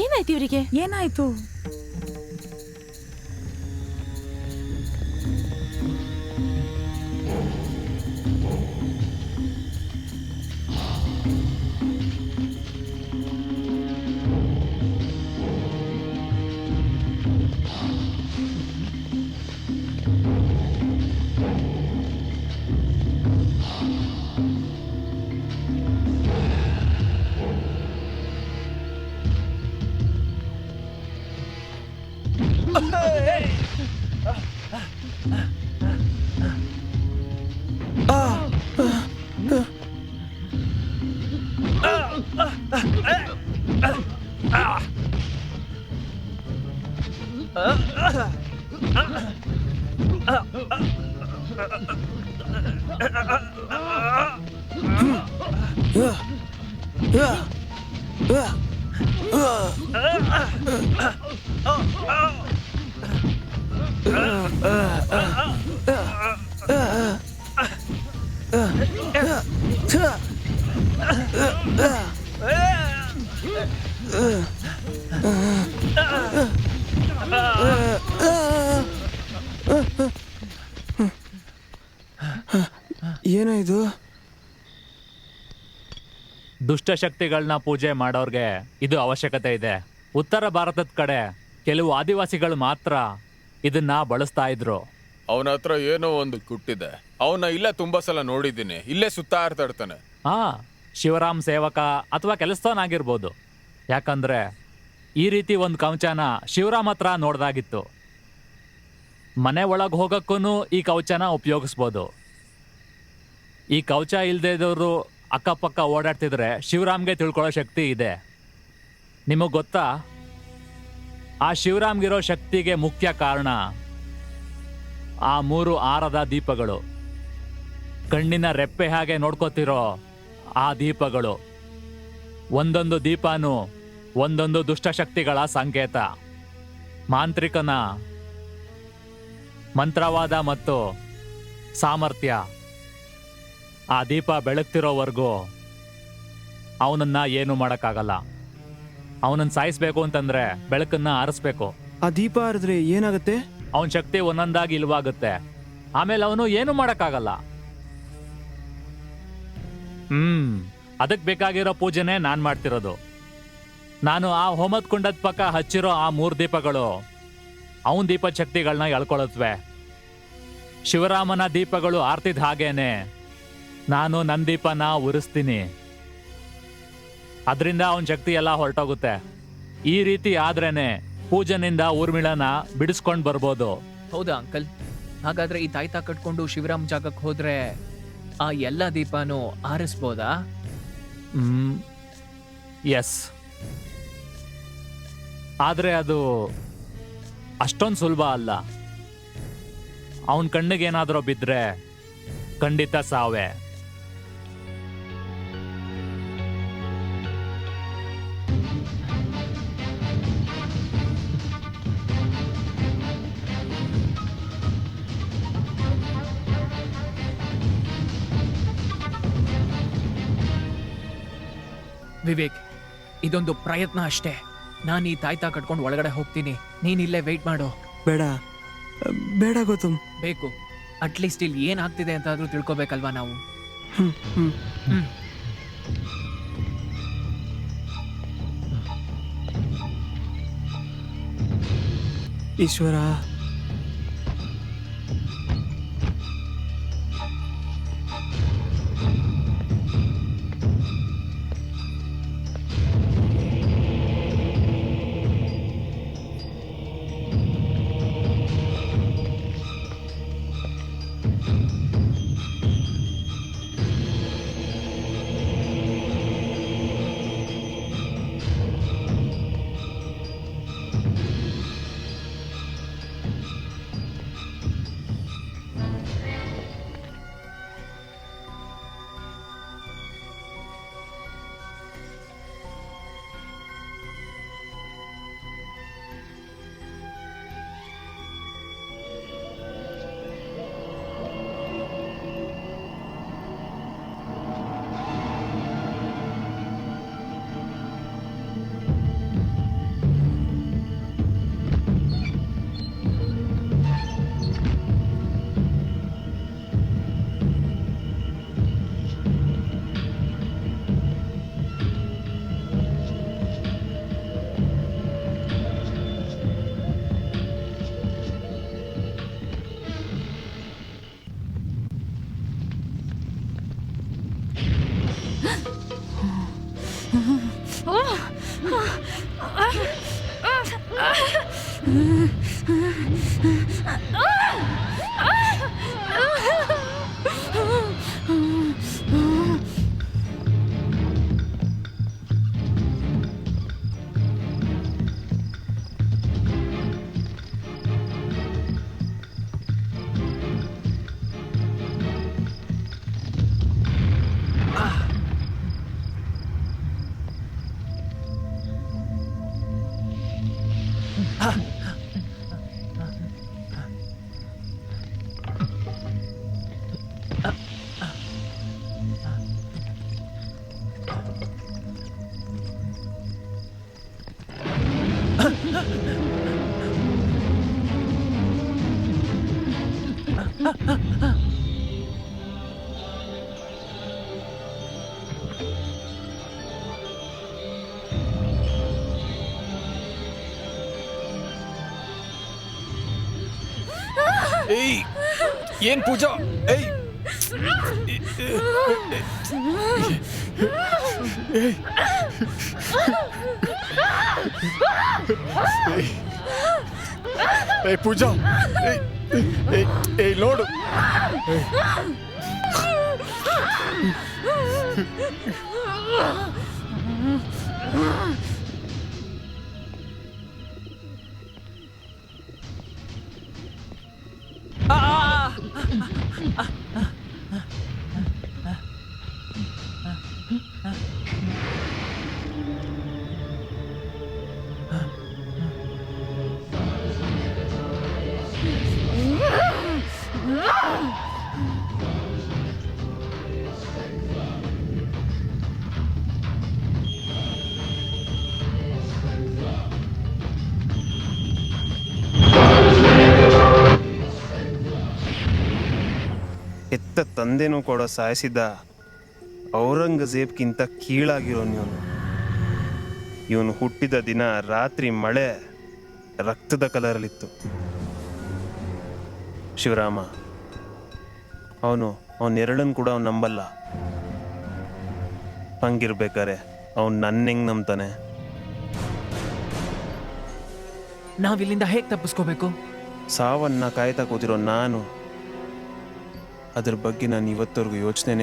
ಏನಾಯ್ತು ಇವರಿಗೆ? ಏನಾಯ್ತು? ಏನಾಯ್ತು? ದುಷ್ಟಶಕ್ತಿಗಳನ್ನ ಪೂಜೆ ಮಾಡೋರ್ಗೆ ಇದು ಅವಶ್ಯಕತೆ ಇದೆ. ಉತ್ತರ ಭಾರತದ ಕಡೆ ಕೆಲವು ಆದಿವಾಸಿಗಳು ಮಾತ್ರ ಇದನ್ನ ಬಳಸ್ತಾ ಇದ್ರು. ಅವನ ಹತ್ರ ಏನೋ ಒಂದು ಗುಟ್ಟಿದೆ. ಅವನ ಇಲ್ಲೇ ತುಂಬಾ ಸಲ ನೋಡಿದ್ದೀನಿ. ಇಲ್ಲೇ ಸುತ್ತಾ ಇರ್ತಾನೆ. ಶಿವರಾಮ್ ಸೇವಕ ಅಥವಾ ಕೆಲಸದವನಾಗಿರ್ಬೋದು. ಯಾಕಂದ್ರೆ ಈ ರೀತಿ ಒಂದು ಕವಚನ ಶಿವರಾಮ್ ಹತ್ರ ನೋಡ್ದಾಗಿತ್ತು. ಮನೆ ಒಳಗೆ ಹೋಗಕ್ಕೂ ಈ ಕವಚನ ಉಪಯೋಗಿಸ್ಬೋದು. ಈ ಕವಚ ಇಲ್ಲದೆ ಇದ್ದವರು ಅಕ್ಕಪಕ್ಕ ಓಡಾಡ್ತಿದ್ರೆ ಶಿವರಾಮ್ಗೆ ತಿಳ್ಕೊಳ್ಳೋ ಶಕ್ತಿ ಇದೆ. ನಿಮಗೆ ಗೊತ್ತಾ, ಆ ಶಿವರಾಮ್ಗಿರೋ ಶಕ್ತಿಗೆ ಮುಖ್ಯ ಕಾರಣ ಆ 3 ಆರದ ದೀಪಗಳು. ಕಣ್ಣಿನ ರೆಪ್ಪೆ ಹಾಗೆ ನೋಡ್ಕೋತಿರೋ ಆ ದೀಪಗಳು. ಒಂದೊಂದು ದೀಪನೂ ಒಂದೊಂದು ದುಷ್ಟಶಕ್ತಿಗಳ ಸಂಕೇತ. ಮಾಂತ್ರಿಕನ ಮಂತ್ರವಾದ ಮತ್ತು ಸಾಮರ್ಥ್ಯ. ಆ ದೀಪ ಬೆಳಗ್ತಿರೋವರೆಗೂ ಅವನನ್ನ ಏನು ಮಾಡೋಕ್ಕಾಗಲ್ಲ. ಅವನನ್ನ ಸಾಯಿಸ್ಬೇಕು ಅಂತಂದ್ರೆ ಬೆಳಕನ್ನ ಆರಿಸ್ಬೇಕು. ಆ ದೀಪ ಹರಿದ್ರೆ ಏನಾಗುತ್ತೆ? ಅವನ ಶಕ್ತಿ ಒಂದೊಂದಾಗಿ ಇಲ್ವಾಗುತ್ತೆ. ಆಮೇಲೆ ಅವನು ಏನು ಮಾಡೋಕ್ಕಾಗಲ್ಲ. ಅದಕ್ಕೆ ಬೇಕಾಗಿರೋ ಪೂಜೆನೇ ನಾನು ಮಾಡ್ತಿರೋದು. ನಾನು ಆ ಹೋಮದ ಕುಂಡದ ಪಕ್ಕ ಹಚ್ಚಿರೋ ಆ 3 ದೀಪಗಳು ಅವನ ದೀಪದ ಶಕ್ತಿಗಳನ್ನ ಎಳ್ಕೊಳತ್ವೆ. ಶಿವರಾಮನ ದೀಪಗಳು ಆರ್ತಿದ್ ಹಾಗೇನೆ ನಾನು ನನ್ನ ದೀಪನ ಉರಿಸ್ತೀನಿ. ಅದರಿಂದ ಅವನ ಶಕ್ತಿ ಎಲ್ಲ ಹೊರಟೋಗುತ್ತೆ. ಈ ರೀತಿ ಆದ್ರೇನೆ ಪೂಜನಿಂದ ಊರ್ಮಿಳನ ಬಿಡಿಸ್ಕೊಂಡು ಬರ್ಬೋದು. ಹೌದಾ ಅಂಕಲ್? ಹಾಗಾದ್ರೆ ಈ ತಾಯ್ತ ಕಟ್ಕೊಂಡು ಶಿವರಾಮ್ ಜಾಗಕ್ಕೆ ಹೋದ್ರೆ ಆ ಎಲ್ಲ ದೀಪನೂ ಆರಿಸ್ಬೋದಾ? ಎಸ್. ಆದ್ರೆ ಅದು ಅಷ್ಟೊಂದು ಸುಲಭ ಅಲ್ಲ. ಅವನ ಕಣ್ಣಿಗೆ ಏನಾದರೂ ಬಿದ್ರೆ ಖಂಡಿತ ಸಾವೇ. ವಿವೇಕ್, ಇದೊಂದು ಪ್ರಯತ್ನ ಅಷ್ಟೇ. ನಾನು ಈ ತಾಯ್ತ ಕಟ್ಕೊಂಡು ಒಳಗಡೆ ಹೋಗ್ತೀನಿ, ನೀನ್ ಇಲ್ಲೇ ವೆಯ್ಟ್ ಮಾಡು. ಬೇಡ ಬೇಡ ಗೌತಮ್. ಬೇಕು, ಅಟ್ಲೀಸ್ಟ್ ಇಲ್ಲಿ ಏನಾಗ್ತಿದೆ ಅಂತಾದ್ರೂ ತಿಳ್ಕೊಬೇಕಲ್ವಾ ನಾವು. ಈಶ್ವರ, ಏಯ್, ಏನ್ ಪೂಜಾ? ಏಯ್, ಏಯ್ ಪೂಜಾ, ಏಯ್ ನೋಡು. ಹೆತ್ತ ತಂದೆನೂ ಕೂಡ ಸಾಯಿಸಿದ್ದ ಔರಂಗಜೇಬ್ಗಿಂತ ಕೀಳಾಗಿರೋನು ಇವನು ಹುಟ್ಟಿದ ದಿನ ರಾತ್ರಿ ಮಳೆ ರಕ್ತದ ಕಲರಲ್ಲಿತ್ತು. ಶಿವರಾಮ ಅವನ ಎರಡನ್ನು ಕೂಡ ಅವ್ನು ನಂಬಲ್ಲ. ಹಂಗಿರ್ಬೇಕಾರೆ ಅವನು ನನ್ನ ಹೆಂಗ್ ನಂಬ್ತಾನೆ? ನಾವಿಲ್ಲಿಂದ ಹೇಗೆ ತಪ್ಪಿಸ್ಕೋಬೇಕು? ಸಾವನ್ನ ಕಾಯ್ತಾ ಕೂತಿರೋ ನಾನು ಅದ್ರ ಬಗ್ಗೆ ನಾನು ಇವತ್ತವರೆಗೂ ಯೋಚನೆ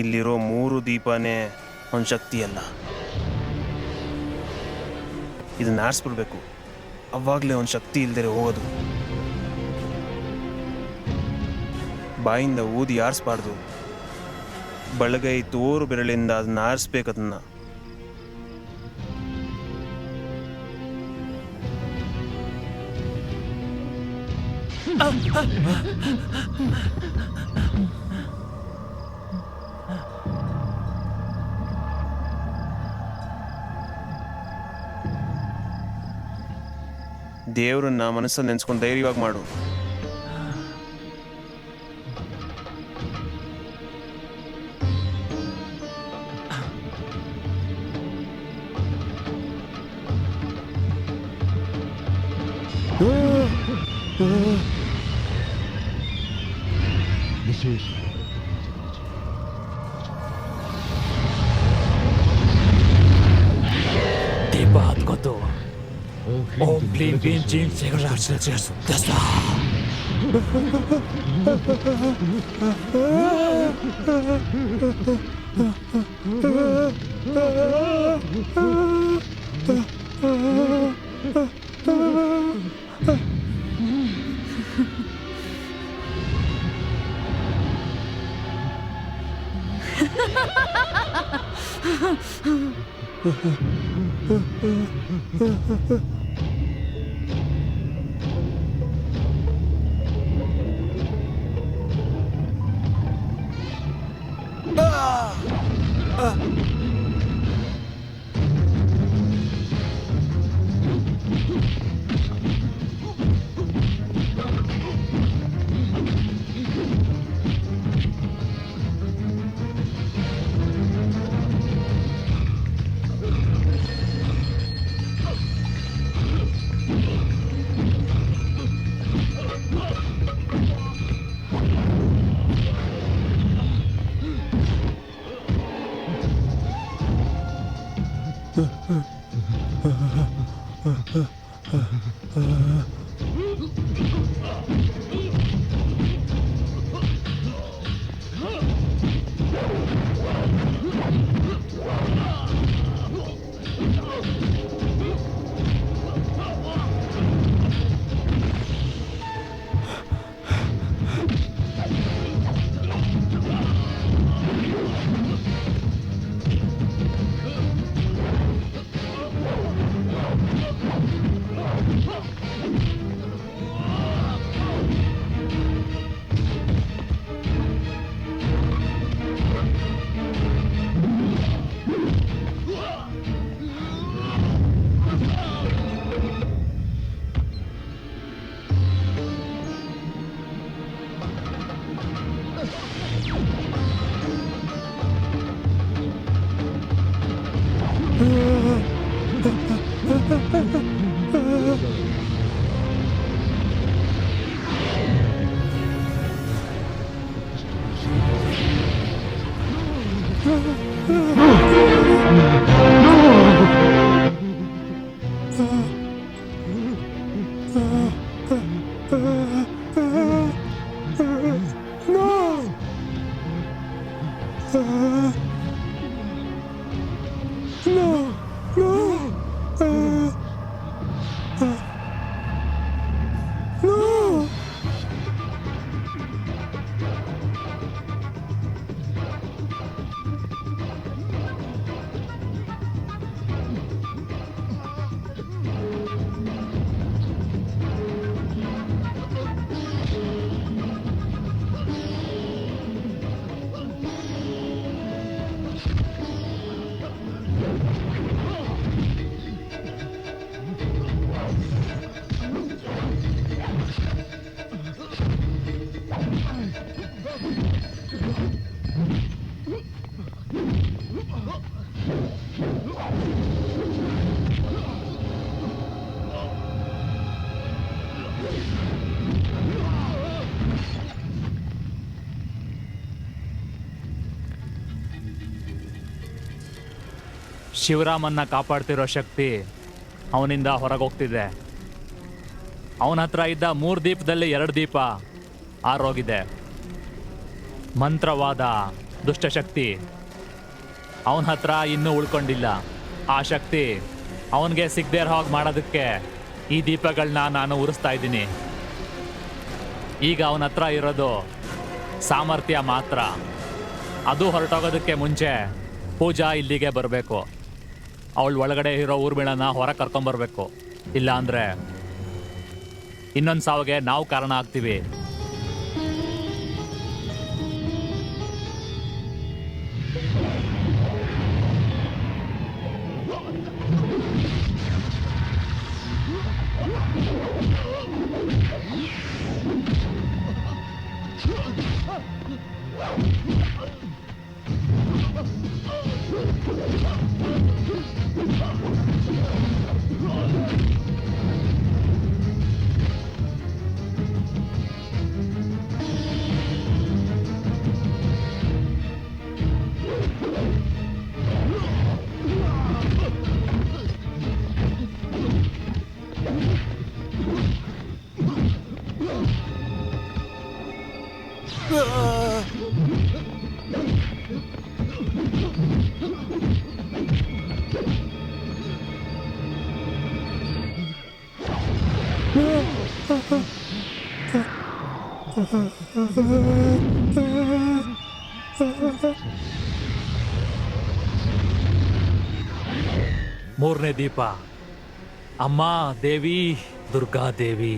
ಇಲ್ಲಿರೋ 3 ದೀಪನೇ ಒಂದು ಶಕ್ತಿಯಲ್ಲ. ಇದನ್ನ ಆರಿಸ್ಬಿಡ್ಬೇಕು. ಅವಾಗಲೇ ಒಂದು ಶಕ್ತಿ ಇಲ್ದಿರೆ ಹೋಗೋದು. ಬಾಯಿಂದ ಊದಿ ಆರಿಸ್ಬಾರ್ದು. ಬಳಗೈ ತೋರು ಬೆರಳಿಂದ ಅದನ್ನ ಆರಿಸ್ಬೇಕದನ್ನ. ದೇವ್ರನ್ನ ಮನಸ್ಸಲ್ಲಿ ನೆನ್ಸ್ಕೊಂಡು ಧೈರ್ಯವಾಗಿ ಮಾಡು. ದೀಪ ಹತ್ಕೊತು. ಓಂ ಕ್ಲೀಂ ಕ್ಲೀಂ ಚೀಂ ದಸ್ತ. ಶಿವರಾಮನ್ನ ಕಾಪಾಡ್ತಿರೋ ಶಕ್ತಿ ಅವನಿಂದ ಹೊರಗೋಗ್ತಿದೆ. ಅವನ ಹತ್ರ ಇದ್ದ 3 ದೀಪದಲ್ಲಿ 2 ದೀಪ ಆರೋಗಿದೆ. ಮಂತ್ರವಾದ ದುಷ್ಟಶಕ್ತಿ ಅವನ ಹತ್ರ ಇನ್ನೂ ಉಳ್ಕೊಂಡಿಲ್ಲ. ಆ ಶಕ್ತಿ ಅವನಿಗೆ ಸಿಗದೆ ಇರೋ ಹಾಗೆ ಮಾಡೋದಕ್ಕೆ ಈ ದೀಪಗಳನ್ನ ನಾನು ಉರಿಸ್ತಾ ಇದ್ದೀನಿ. ಈಗ ಅವನ ಹತ್ರ ಇರೋದು ಸಾಮರ್ಥ್ಯ ಮಾತ್ರ. ಅದು ಹೊರಟೋಗೋದಕ್ಕೆ ಮುಂಚೆ ಪೂಜಾ ಇಲ್ಲಿಗೆ ಬರಬೇಕು. ಅವಳು ಒಳಗಡೆ ಇರೋ ಊರ್ಮಿಳನ ಹೊರ ಕರ್ಕೊಂಬರ್ಬೇಕು. ಇಲ್ಲ ಅಂದ್ರೆ ಇನ್ನೊಂದು ಸಾವಿಗೆ ನಾವು ಕಾರಣ ಆಗ್ತೀವಿ. ಮೂರನೇ ದೀಪ ಅಮ್ಮ ದೇವಿ ದುರ್ಗಾದೇವಿ.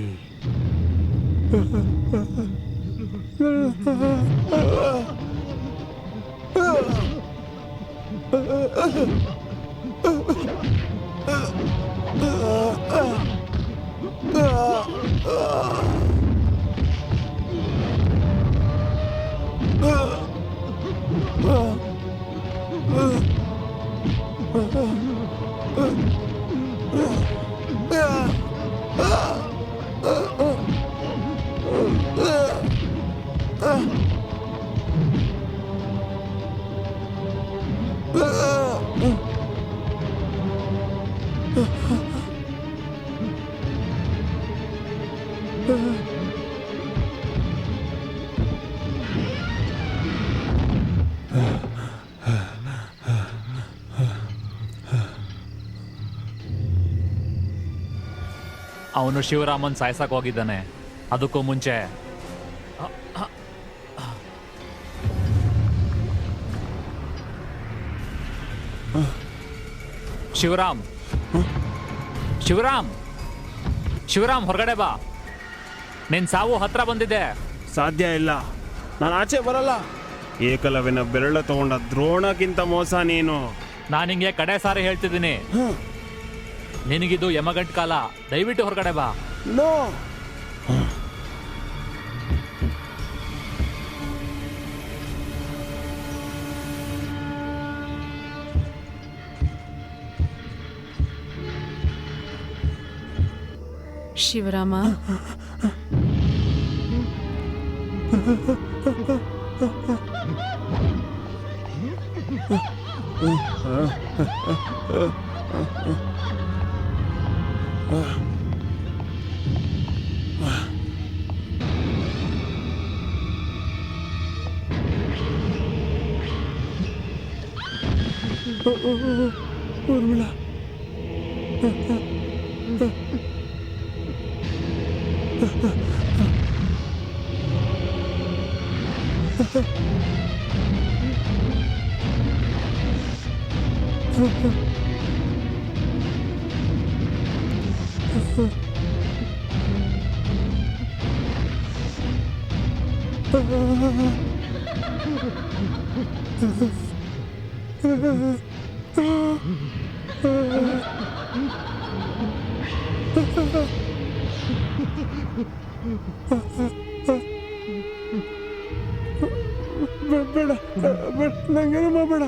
ಅವನು ಶಿವರಾಮನ್ ಸಾಯ್ಸಕ್ ಹೋಗಿದ್ದಾನೆ. ಅದಕ್ಕೂ ಮುಂಚೆ ಶಿವರಾಮ್ ಶಿವರಾಮ್ ಶಿವರಾಮ್ ಹೊರಗಡೆ ಬಾ. ನಿನ್ ಸಾವು ಹತ್ರ ಬಂದಿದೆ. ಸಾಧ್ಯ ಇಲ್ಲ, ನಾನು ಆಚೆ ಬರಲ್ಲ. ಏಕಲವ್ಯನ ಬೆರಳ ತಗೊಂಡ ದ್ರೋಣಕ್ಕಿಂತ ಮೋಸ ನೀನು. ನಾನು ಹಿಂಗೆ ಕಡೆ ಸಾರಿ ಹೇಳ್ತಿದ್ದೀನಿ. ನಿನಗಿದು ಯಮಗಂಟ್ ಕಾಲ. ದಯವಿಟ್ಟು ಹೊರಗಡೆ ಬಾ. ನೋ, ಶಿವರಾಮ, ಊರ್ಮಿಳಾ, ಬೇಡ ಬೇಡ, ನಂಗೇನು ಮಾಡಬೇಡ.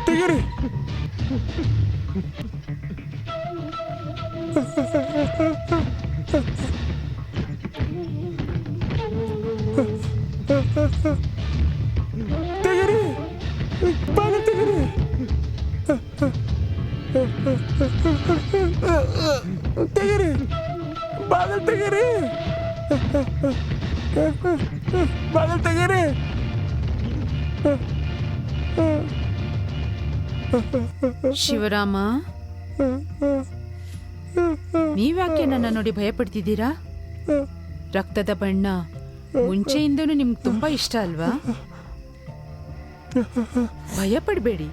ತೆಗೀರಿ. ತೆಗೀರಿ, ಬಾಗಿಲು ತೆಗೀರಿ. ತೆಗೀರಿ, ಬಾಗಿಲು ತೆಗೀರಿ. ಬಾಗಿಲು ತೆಗೀರಿ. ಶಿವರಾಮ, ನೀವ್ಯಾಕೆ ನನ್ನ ನೋಡಿ ಭಯ ಪಡ್ತಿದ್ದೀರಾ? ರಕ್ತದ ಬಣ್ಣ ಮುಂಚೆಯಿಂದನೂ ನಿಮ್ಗೆ ತುಂಬಾ ಇಷ್ಟ ಅಲ್ವಾ? ಭಯ ಪಡಬೇಡಿ,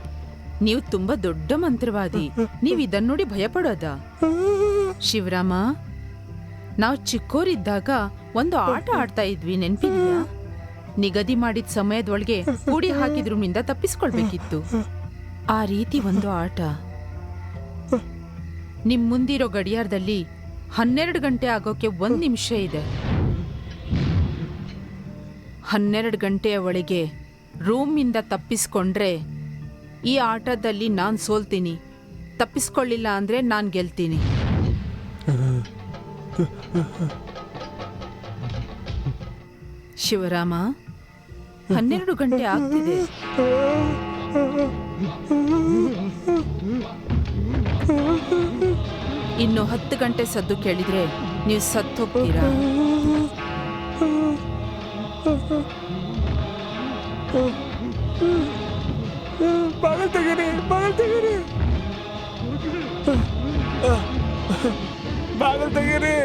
ನೀವು ತುಂಬಾ ದೊಡ್ಡ ಮಂತ್ರವಾದಿ. ನೀವು ಇದನ್ನ ನೋಡಿ ಭಯ ಪಡೋದಾ? ಶಿವರಾಮ, ನಾವು ಚಿಕ್ಕೋರಿದ್ದಾಗ ಒಂದು ಆಟ ಆಡ್ತಾ ಇದ್ವಿ, ನೆನ್ಪಿದ್ಯಾ? ನಿಗದಿ ಮಾಡಿದ ಸಮಯದೊಳಗೆ ಕೂಡಿ ಹಾಕಿದ್ರಿಂದ ತಪ್ಪಿಸ್ಕೊಳ್ಬೇಕಿತ್ತು. ಆ ರೀತಿ ಒಂದು ಆಟ. ನಿಮ್ ಮುಂದಿರೋ ಗಡಿಯಾರದಲ್ಲಿ 12 ಗಂಟೆ ಆಗೋಕೆ 1 ನಿಮಿಷ ಇದೆ. 12 ಗಂಟೆಯ ಒಳಗೆ ರೂಮಿಂದ ತಪ್ಪಿಸ್ಕೊಂಡ್ರೆ ಈ ಆಟದಲ್ಲಿ ನಾನು ಸೋಲ್ತೀನಿ. ತಪ್ಪಿಸ್ಕೊಳ್ಳಿಲ್ಲ ಅಂದ್ರೆ ನಾನು ಗೆಲ್ತೀನಿ. ಶಿವರಾಮ, 12 ಗಂಟೆ ಆಗ್ತಿದೆ. ಇನ್ನು 10 ಗಂಟೆ ಸದ್ದು ಕೇಳಿದ್ರೆ ನೀವು ಸತ್ತು ಹೋಗ್ತೀರಾ. ಬಾಗಿಲು ತೆಗೀರಿ, ಬಾಗಿಲು ತೆಗೀರಿ. ಬಾಗಿಲು ತೆಗೀರಿ.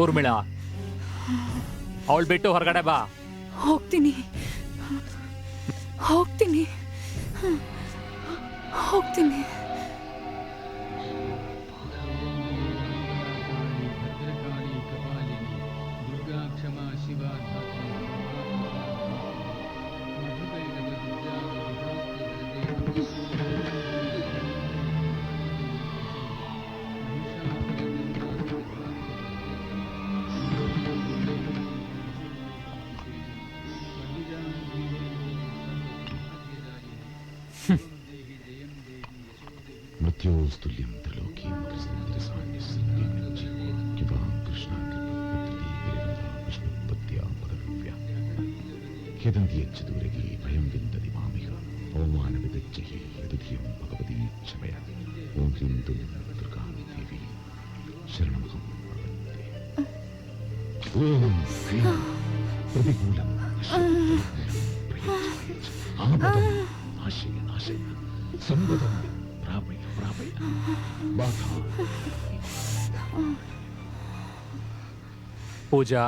ಊರ್ಮಿಳಾ, ಅವಳು ಬಿಟ್ಟು ಹೊರಗಡೆ ಬಾ. ಹೋಗ್ತೀನಿ, ಹೋಗ್ತೀನಿ, ಹೋಗ್ತೀನಿ. मृत्योस्तुल्यं त्रिलोकीं कृष्णान्यस्सन्निजीवो किवां कृष्णाङ्कृष्णपत्या पदव्या यदन्त्यच्छदूरगे भयं विन्दति मामिह अवमानविदज्जहि यदुधियं भगवती क्षमया ॐ ह्रीं दुं दुर्गां देवी शरणमहं प्रपद्ये ॐ ह्रीं प्रतिकूलं आपदं नाशय नाशय संपदं प्रापय प्रापय बाधा ಪೂಜಾ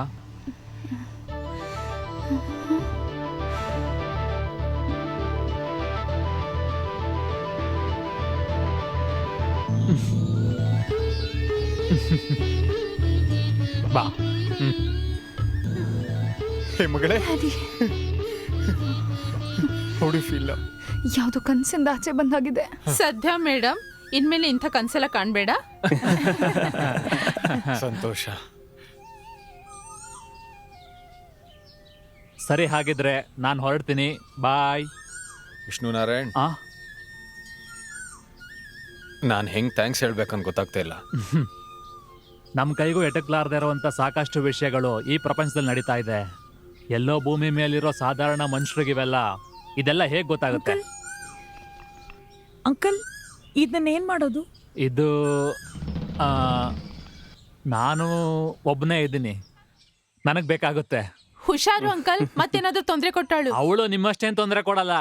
ಬಾ. ಹೇ ಮಗಳೇ, ಹೌ ಡು ಫೀಲ್? ಯಾವುದೋ ಕನಸಿಂದ ಆಚೆ ಬಂದಾಗಿದೆ. ಸದ್ಯ ಮೇಡಮ್ ಇನ್ಮೇಲೆ ಇಂಥ ಕನ್ಸೆಲ್ಲ ಕಾಣ್ಬೇಡ. ಸಂತೋಷ. ಸರಿ, ಹಾಗಿದ್ರೆ ನಾನು ಹೊರಡ್ತೀನಿ. ಬಾಯ್. ವಿಷ್ಣು ನಾರಾಯಣ್, ಆ ನಾನು ಹೆಂಗ್ ಥ್ಯಾಂಕ್ಸ್ ಹೇಳ್ಬೇಕಂತ ಗೊತ್ತಾಗ್ತಾ ಇಲ್ಲ. ನಮ್ಮ ಕೈಗೂ ಎಟಕ್ಲಾರ್ದೇ ಇರುವಂಥ ಸಾಕಷ್ಟು ವಿಷಯಗಳು ಈ ಪ್ರಪಂಚದಲ್ಲಿ ನಡೀತಾ ಇದೆ. ಎಲ್ಲೋ ಭೂಮಿ ಮೇಲಿರೋ ಸಾಧಾರಣ ಮನುಷ್ಯರಿಗಿವೆಲ್ಲ ಇದೆಲ್ಲ ಹೇಗೆ ಗೊತ್ತಾಗುತ್ತೆ? ಅಂಕಲ್ ಇದನ್ನೇನ್ ಮಾಡೋದು? ಇದು ನಾನು ಒಬ್ಬನೇ ಇದ್ದೀನಿ, ನನಗೆ ಬೇಕಾಗುತ್ತೆ. ಹುಷಾರು ಅಂಕಲ್, ಮತ್ತೇನಾದ್ರೂ ತೊಂದರೆ ಕೊಟ್ಟಾಳು. ಅವಳು ನಿಮ್ಮಷ್ಟೇನು ತೊಂದರೆ ಕೊಡಲ್ಲ.